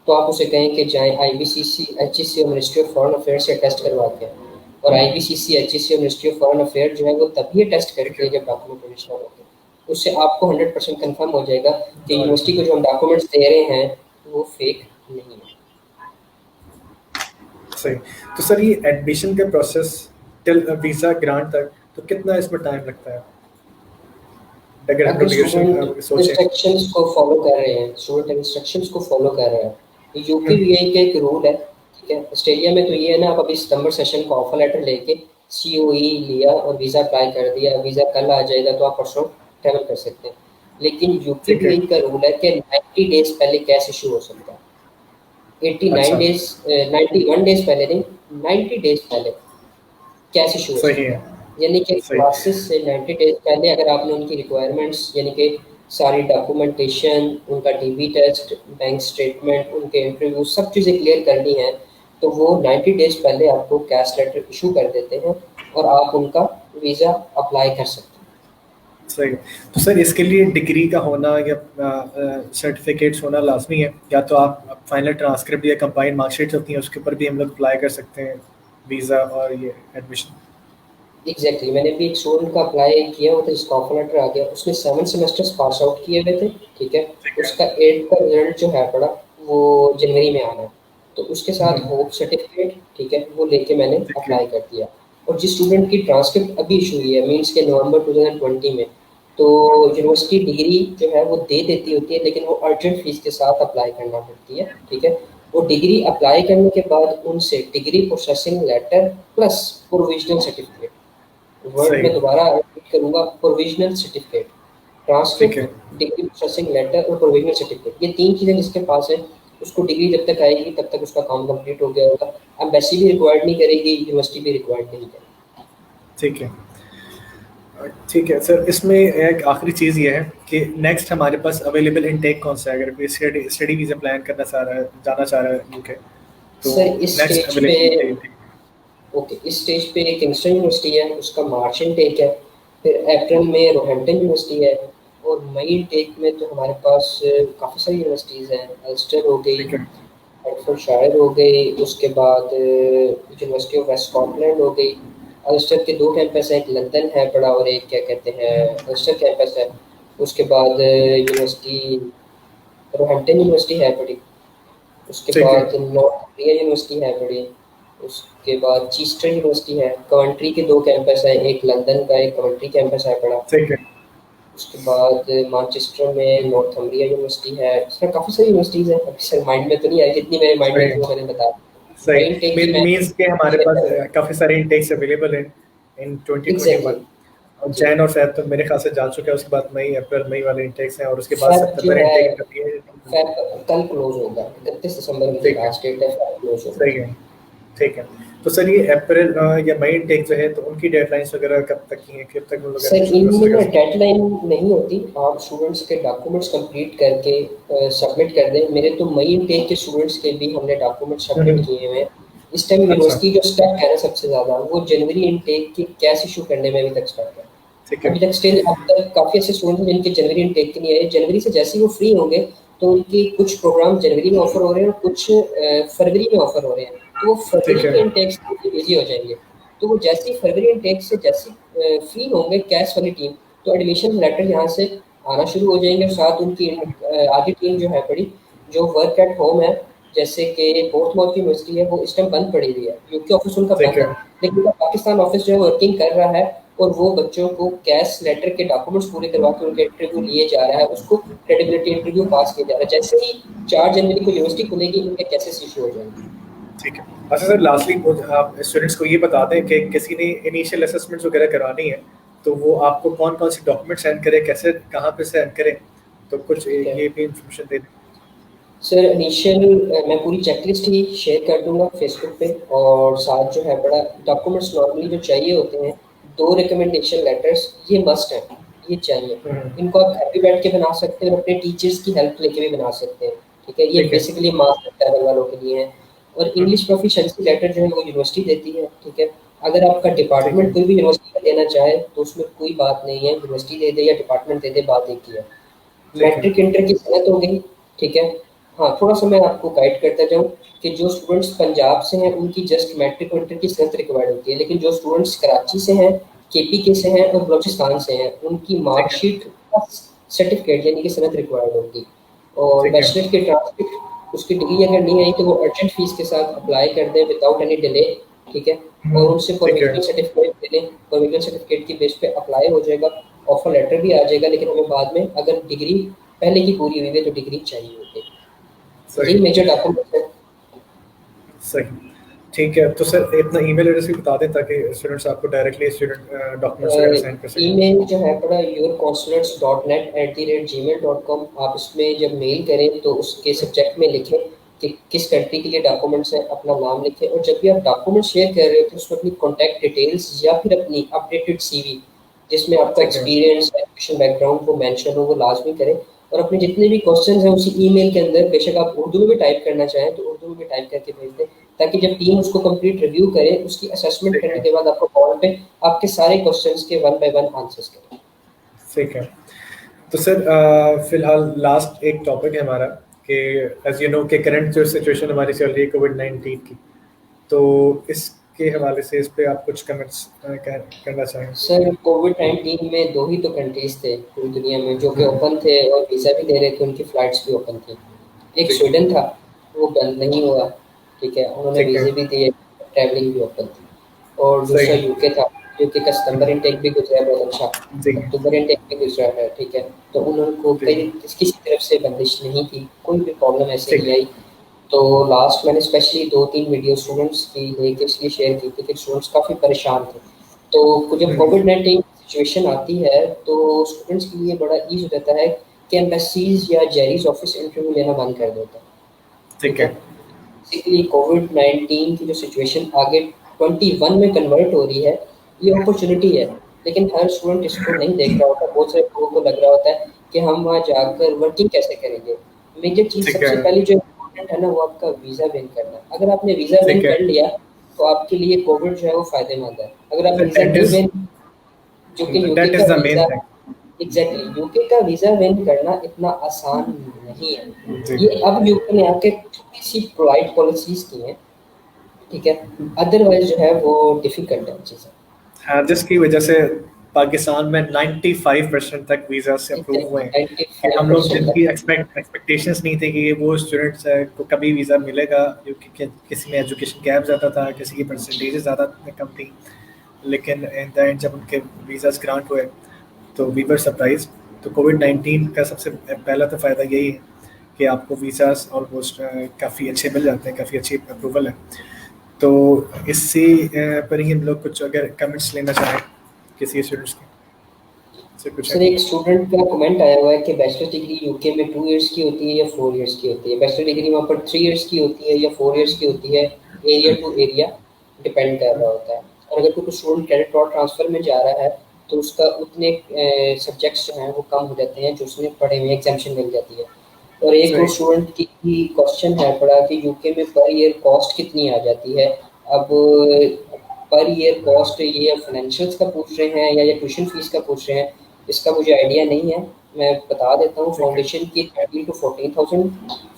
तो आप उसे कहें कि जाएँ आईबीसीसी, एचईसी और मिनिस्ट्री ऑफ फॉरेन अफेयर्स से टेस्ट करवा के आएँ। और आईबीसीसी, एचईसी और मिनिस्ट्री ऑफ फॉरेन अफेयर जो है वो तभी ये टेस्ट ठीक करती है। है जब डॉक्यूमेंट ओरिजिनल होते हैं। उससे आपको 100% कन्फर्म हो जाएगा कि और यूनिवर्सिटी को जो हम डॉक्यूमेंट्स दे रहे हैं वो फेक नहीं है। सही। तो सर ये एडमिशन के प्रोसेस टिल वीज़ा ग्रांट तक तो कितना इसमें टाइम लगता है? अगर हम अगर लोग स्टूडेंट ड्यूरेशन सोचें। इंस्ट्रक्शंस को फॉलो कर रहे हैं, स्टूडेंट इंस्ट्रक्शंस को फॉलो कर रहा है, तो यूपीवीआई का एक रूल है, ठीक है। ऑस्ट्रेलिया में तो ये है ना, आप अभी सितंबर सेशन का ऑफर लेटर लेके सीओई लिया और वीज़ा अप्लाई कर दिया, वीज़ा कल आ जाएगा तो आप परसों ट्रैवल कर सकते हैं। लेकिन ठीक है। यूपीवीआई का रूल है कि 90 डेज पहले कैश इशू हो सकता है। 89 अच्छा, डेज 91 डेज पहले नहीं, 90 डेज पहले कैश इशू हो सही सकता है, है। यानी कि सही। क्लासेस से 90 डेज पहले अगर आपने उनकी रिक्वायरमेंट्स यानी कि सारी डॉक्यूमेंटेशन, उनका डीबी टेस्ट, बैंक स्टेटमेंट, उनके इंटरव्यू सब चीज़ें क्लियर करनी है, तो वो 90 डेज पहले आपको कैश लेटर इशू कर देते हैं और आप उनका वीज़ा अप्लाई कर सकते हैं। सही है। तो सर इसके लिए डिग्री का होना या सर्टिफिकेट्स होना लाजमी है, या तो आप फाइनल ट्रांसक्रिप्ट या कंबाइंड मार्कशीट होती हैं उसके ऊपर भी हम लोग अप्लाई कर सकते हैं वीज़ा और ये एडमिशन? एग्जैक्टली मैंने भी एक स्टूडेंट का अप्लाई किया हुआ था जिसका ऑफर लेटर आ गया, उसने 7 सेमेस्टर्स पास आउट किए हुए थे, ठीक है। ठीक है। उसका 8 का रिजल्ट जो है पड़ा वो जनवरी में आना है, तो उसके साथ हम्म, होप सर्टिफिकेट, ठीक है, वो लेके मैंने ठीक है। अप्लाई कर दिया। और जिस स्टूडेंट की ट्रांसक्रिप्ट अभी इशू हुई है मीन्स के नवंबर 2020 में, तो यूनिवर्सिटी डिग्री जो है वो दे देती होती है, लेकिन वो अर्जेंट फीस के साथ अप्लाई करना पड़ती है, ठीक है। वो डिग्री अप्लाई करने के बाद उनसे degree processing letter plus provisional certificate, word सही। में दोबारा रिपीट करूंगा, प्रोविजनल सर्टिफिकेट, ठीक है। ट्रांसक्रिप्ट, डिग्री प्रोसेसिंग लेटर और प्रोविजनल सर्टिफिकेट, ये 3 चीज़ें जिसके पास है उसको डिग्री जब तक आएगी तब तक उसका काम कंप्लीट हो गया होगा। एम्बेसी भी रिक्वायर्ड नहीं करेगी, यूनिवर्सिटी भी रिक्वायर्ड नहीं करेगी। ठीक है। ठीक है सर, इसमें एक आखिरी चीज़ ये है कि नेक्स्ट हमारे पास अवेलेबल इनटेक कौन सा है, अगर कोई स्टडी वीज़ा प्लान करना चाह रहा है, जाना चाह रहा है यूके, तो सर इस नेक्स्ट स्टेज पे अवेलेबल इनटेक? ओके, इस स्टेज पे किंगस्टन यूनिवर्सिटी है, उसका मार्च इनटेक है। फिर अप्रैल में रोहैम्पटन यूनिवर्सिटी है। और मई इनटेक में तो हमारे पास काफ़ी सारी यूनिवर्सिटीज़ हैं, अल्स्टर हो गई, ठीक है। हेडफोर्डशायर हो गई, उसके बाद यूनिवर्सिटी ऑफ वेस्ट स्कॉटलैंड हो गई। अल्स्टर के 2 कैंपस हैं, एक लंदन है बड़ा और एक क्या कहते हैं अल्स्टर कैंपस है। उसके बाद यूनिवर्सिटी रोहैम्पटन यूनिवर्सिटी है बड़ी। उसके ठीक है। बाद नॉर्थ इंडिया यूनिवर्सिटी है बड़ी। उसके बाद चीस्टर यूनिवर्सिटी है। कवंट्री के 2 कैंपस हैं, एक लंदन का, एक कवंट्री कैंपस है बड़ा। ठीक है। उसके बाद मैनचेस्टर में नॉर्थम्ब्रिया यूनिवर्सिटी है। इस तरह काफ़ी सारी यूनिवर्सिटीज़ हैं, अभी सर माइंड में तो नहीं आई, जितनी मेरे माइंड में सही। थी वो मैंने बता दी। सही। मेन टेक की मैं मीन्स के हमारे शेयर पास कर रहा हूँ। काफ़ी सारे इनटेक्स अवेलेबल हैं इन एग्जैक्टली 2021, और जी। जैन और फेब तो मेरे ख्याल से जा चुका है, उसके बाद मई अप्रैल मई वाले इनटेक्स हैं, और उसके बाद फेब जो सितंबर है, इनटेक का भी है। फेब कल क्लोज होगा, 31 दिसंबर उनकी ठीक है। लास्ट डेट है, फेब क्लोज होगा। सही है। ठीक है। तो सर ये अप्रैल या मई इनटेक जो है तो उनकी डेडलाइंस वगैरह कब तक की हैं, कब तक हम लोग सर एडमिशन इनमें प्रोसेस ना कर सकते डेडलाइन नहीं होती, आप स्टूडेंट्स के डॉक्यूमेंट्स कंप्लीट करके सबमिट कर दें। मेरे तो मई इनटेक के स्टूडेंट्स के भी हमने डॉक्यूमेंट हैं? सबमिट किए हुए हैं। इस टाइम अच्छा। यूनिवर्सिटी जो स्टक है ना सबसे ज़्यादा, वो जनवरी इनटेक की कैश इशू करने में अभी तक स्टक है। ठीक है। अभी तक स्टिल अब तक काफ़ी ऐसे स्टूडेंट हैं जिनके जनवरी इनटेक के नहीं आए। जनवरी से जैसे ही वो फ्री होंगे तो उनकी कुछ प्रोग्राम जनवरी में ऑफर हो रहे हैं और कुछ फरवरी में ऑफर हो रहे हैं, तो वो ठीक फरवरी है। के इनटेक से बिजी हो जाएंगे। तो वो जैसे ही फरवरी इनटेक से जैसे फ्री होंगे कैश वाली टीम, तो एडमिशन लेटर यहाँ से आना शुरू हो जाएंगे। और साथ उनकी आधी टीम जो है बड़ी, जो वर्क एट होम है, जैसे कि पोर्टमोर की यूनिवर्सिटी है, वो इस टाइम बंद पड़ी हुई है, यूके ऑफिस उनका ठीक बंद है। है, लेकिन उनका पाकिस्तान ऑफिस जो है वर्किंग कर रहा है। और वो बच्चों को कैश लेटर के डॉक्यूमेंट्स पूरे करवा के उनके इंटरव्यू लिए जा रहा है, उसको क्रेडिबिलिटी इंटरव्यू पास किया जा रहा है। जैसे ही 4 जनवरी को यूनिवर्सिटी खुलेगी उनके केसेस इशू हो जाएंगे। ठीक है। अच्छा सर, लास्टली आप स्टूडेंट्स को ये बता दें कि किसी ने इनिशियल असेसमेंट्स वगैरह करवानी है तो वो आपको कौन कौन सी डॉक्यूमेंट सेंड करे, कैसे कहाँ पे सेंड करें, तो कुछ ठीक है ये भी इंफॉर्मेशन दे दें। सर, इनिशियल मैं पूरी चेकलिस्ट ही शेयर कर दूंगा फेसबुक पे। और साथ जो है बड़ा डॉक्यूमेंट्स नॉर्मली जो चाहिए होते हैं, 2 रिकमेंडेशन लेटर्स, ये मस्ट है, ये चाहिए। हम्म, इनको आप घर पे बैठ के बना सकते हैं और अपने टीचर्स की हेल्प लेके भी बना सकते हैं, ठीक है। ये ठीक है। बेसिकली मास्टर लेवल वालों के लिए है। और हम्म, इंग्लिश प्रोफिशिएंसी लेटर जो है वो यूनिवर्सिटी देती है, ठीक है। अगर आपका ठीक डिपार्टमेंट है। कोई भी यूनिवर्सिटी का देना चाहे तो उसमें कोई बात नहीं है, यूनिवर्सिटी दे दे या डिपार्टमेंट दे दे, बात एक ही है। ठीक है। मैट्रिक इंटर की सनत हो गई, ठीक है। हाँ, थोड़ा-सा मैं आपको गाइड करता जाऊँ कि जो स्टूडेंट्स पंजाब से हैं, उनकी जस्ट मैट्रिक और इंटर की सनत रिक्वायर्ड होती है, लेकिन जो स्टूडेंट्स कराची से हैं, केपीके से हैं और बलूचिस्तान से हैं, उनकी ठीक है। मार्कशीट का सर्टिफिकेट यानी कि सनत रिक्वायर्ड होगी। और ठीक है। बैचलर के ट्रांसक्रिप्ट, उसकी डिग्री अगर नहीं आई तो वो अर्जेंट फीस के साथ अप्लाई कर दें विदाउट एनी डिले, ठीक है। और उनसे ठीक है। प्रोविजनल सर्टिफिकेट ले लें, प्रोविजनल सर्टिफिकेट की बेस पे अप्लाई हो जाएगा, ऑफर लेटर भी आ जाएगा, लेकिन हमें बाद में अगर डिग्री पहले की पूरी हुई है तो डिग्री चाहिए होगी। सही। यही मेजर डॉक्यूमेंट्स है। सही। ठीक है, तो सर इतना ईमेल एड्रेस भी बता दें ताकि स्टूडेंट्स आपको डायरेक्टली स्टूडेंट डॉक्यूमेंट्स वगैरह सेंड कर सकें। ईमेल जो है पड़ा yourconsulates.net@gmail.com। आप इसमें जब मेल करें तो उसके सब्जेक्ट में लिखें कि किस कंट्री के लिए डॉक्यूमेंट्स हैं, अपना नाम लिखें, और जब भी आप डॉक्यूमेंट शेयर कर रहे हो तो उसमें अपनी कॉन्टैक्ट डिटेल्स या फिर अपनी अपडेटेड सीवी जिसमें आपका ठीक है। एक्सपीरियंस, एजुकेशन बैकग्राउंड वो मेंशन हो, वो लाजमी करें। और अपने जितने भी क्वेश्चन हैं उसी ईमेल के अंदर, बेशक आप उर्दू में भी टाइप करना चाहें तो उर्दू में भी टाइप करके भेज दें, ताकि जब टीम उसको कंप्लीट रिव्यू करे, उसकी असेसमेंट ठीक करने है। के बाद आपको कॉल पे आपके सारे क्वेश्चंस के वन बाय वन आंसर्स करें। ठीक है। तो सर फिलहाल लास्ट एक टॉपिक है हमारा कि एज यू नो कि करंट जो सिचुएशन हमारी चल रही है कोविड-19 की, तो इसके हवाले से इस पे आप कुछ कमेंट्स करना चाहें? सर, कोविड-19 में 2 ही तो कंट्रीज़ थे पूरी दुनिया में जो कि ओपन थे और वीज़ा भी दे रहे थे, उनकी फ्लाइट्स भी ओपन थी। एक ठीक है। स्वीडन था, वो बंद नहीं हुआ, ठीक है, उन्होंने ठीक है। वीज़े भी दिए, ट्रैवलिंग भी ओपन थी। और दूसरा सही। यूके था, यूके का सितंबर इनटेक भी गुज़रा है बहुत अच्छा, जी। अक्टूबर इनटेक भी गुज़रा है, ठीक है। तो उनको जी। कहीं किसी तरफ से बंदिश नहीं थी, कोई भी प्रॉब्लम ऐसे ठीक नहीं है। आई। तो लास्ट मैंने स्पेशली 2-3 वीडियो स्टूडेंट्स की लेके इसलिए शेयर की थी कि स्टूडेंट्स काफ़ी परेशान थे। तो जब हम्म। कोविड-19 सिचुएशन आती है तो स्टूडेंट्स के लिए बड़ा ईज़ी हो जाता है कि एम्बेसीज़ या जेरीज़ ऑफिस इंटरव्यू लेना बंद कर देता है, ठीक ठीक है। है। बेसिकली कोविड-19 की जो सिचुएशन आगे 21 में कन्वर्ट हो रही है, ये अपॉर्चुनिटी है, लेकिन हर स्टूडेंट इसको नहीं देख रहा होता। बहुत सारे लोगों को लग रहा होता है कि हम वहाँ जाकर वर्किंग कैसे करेंगे। मेजर चीज़ ठीक सबसे है। पहली जो इम्पोर्टेंट है ना, वो आपका वीज़ा विन करना है। अगर आपने वीज़ा विन ठीक है। कर लिया, तो आपके लिए कोविड जो है वो फ़ायदेमंद है। अगर आप वीज़ा दैट नहीं इज विन, जो कि यूके दैट का is the main visa, thing. Exactly UK का वीज़ा विन करना इतना आसान नहीं है। जी। ये अब यूके ने आके थोड़ी-सी पोलाइट पॉलिसीज़ की हैं, ठीक है, अदरवाइज़ जो है वो डिफ़िकल्ट है चीज़ें। हाँ, जिसकी वजह से पाकिस्तान में 95% तक वीज़ा से अप्रूव हुए एग्ज़ैक्टली हैं कि हम लोग 95% जिनकी तक। एक्सपेक्टेशंस नहीं थे कि वो स्टूडेंट्स को कभी वीज़ा मिलेगा, क्योंकि किसी में एजुकेशन गैप ज़्यादा था, किसी की परसेंटेजेस ज़्यादा कम थी, लेकिन इन द एंड जब उनके वीज़ास ग्रांट हुए तो वी वर सरप्राइज। तो कोविड-19 का सबसे पहला तो फ़ायदा यही है कि आपको वीज़ास ऑलमोस्ट काफ़ी अच्छे मिल जाते हैं, काफ़ी अच्छी अप्रूवल है। तो इसी पर ही हम लोग कुछ अगर कमेंट्स लेना चाहें किसी स्टूडेंट्स के से कुछ है? सर, एक स्टूडेंट का कमेंट आया हुआ है कि बैचलर डिग्री यूके में 2 इयर्स की होती है या 4 इयर्स की होती है? बैचलर डिग्री वहाँ पर 3 इयर्स की होती है या 4 इयर्स की होती है? एरिया टू एरिया डिपेंड कर रहा होता है। और अगर कोई स्टूडेंट क्रेडिट और ट्रांसफ़र में जा रहा है, तो उसका उतने सब्जेक्ट्स जो हैं वो कम हो जाते हैं जो उसने पढ़े हुए हैं, एग्ज़ाम्पशन मिल जाती है। और एक और सही। स्टूडेंट की क्वेश्चन है पड़ा कि यूके में पर ईयर कॉस्ट कितनी आ जाती है? अब पर ईयर कॉस्ट ये फाइनेंशियल्स का पूछ रहे हैं या ये ट्यूशन फीस का पूछ रहे हैं, इसका मुझे आइडिया नहीं है। मैं बता देता हूँ, ठीक है। फाउंडेशन की 13 टू 14,000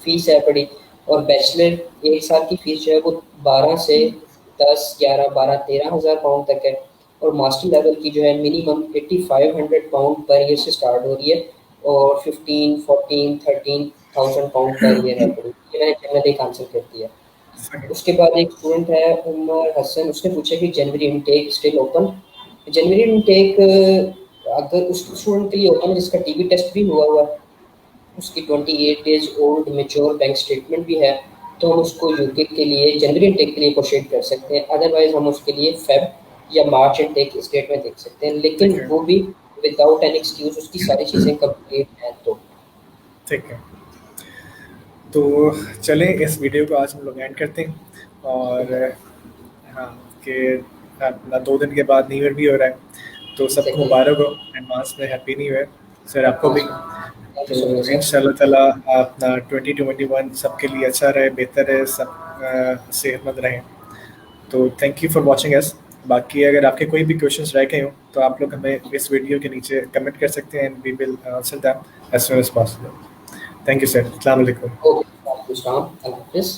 फीस है पड़ी, और बैचलर 1 साल की फीस जो है वो 12 से 10, 11, 12, 13,000 पाउंड तक है। और मास्टर लेवल की जो है मिनिमम 8500 पाउंड पर ईयर से स्टार्ट हो रही है, और 15, 14, 13,000 पाउंड पर ईयर है पड़ी। ये मैंने जनरल एक आंसर कर दिया। सही। उसके बाद एक स्टूडेंट है उमर हसन, उसने पूछा कि जनवरी इनटेक स्टिल ओपन। जनवरी इनटेक अगर उस स्टूडेंट के लिए ओपन है जिसका टीबी टेस्ट भी हुआ है, उसकी 28 days old mature bank statement भी है, तो हम उसको यूके के लिए जनवरी इनटेक के लिए प्रोसीड कर सकते हैं। अदरवाइज हम उसके लिए फेब या मार्च इनटेक इस डेट में देख सकते हैं, ठीक लेकिन है। वो भी विदाउट एनी एक्सक्यूज उसकी सारी चीज़ें कंप्लीट हैं तो। ठीक है। तो चलें इस वीडियो को आज हम लोग एंड करते हैं। और हाँ, कि अपना 2 दिन के बाद न्यू ईयर भी हो रहा है, तो सबको एग्जैक्टली। मुबारक हो एडवांस में, हैप्पी न्यू ईयर सर आपको भी। थैंक यू तो सो मच सर। इंशाल्लाह ताला अपना 2021 सबके लिए अच्छा रहे, बेहतर रहे, सब सेहतमंद रहें। तो thank you for watching us. बाकी अगर आपके कोई भी क्वेश्चंस रह गए हो तो आप लोग हमें इस वीडियो के नीचे कमेंट कर सकते हैं and we will answer them as soon as possible. Thank you sir. अस्सलाम वालेकुम। ओके, अल्लाह हाफ़िज़।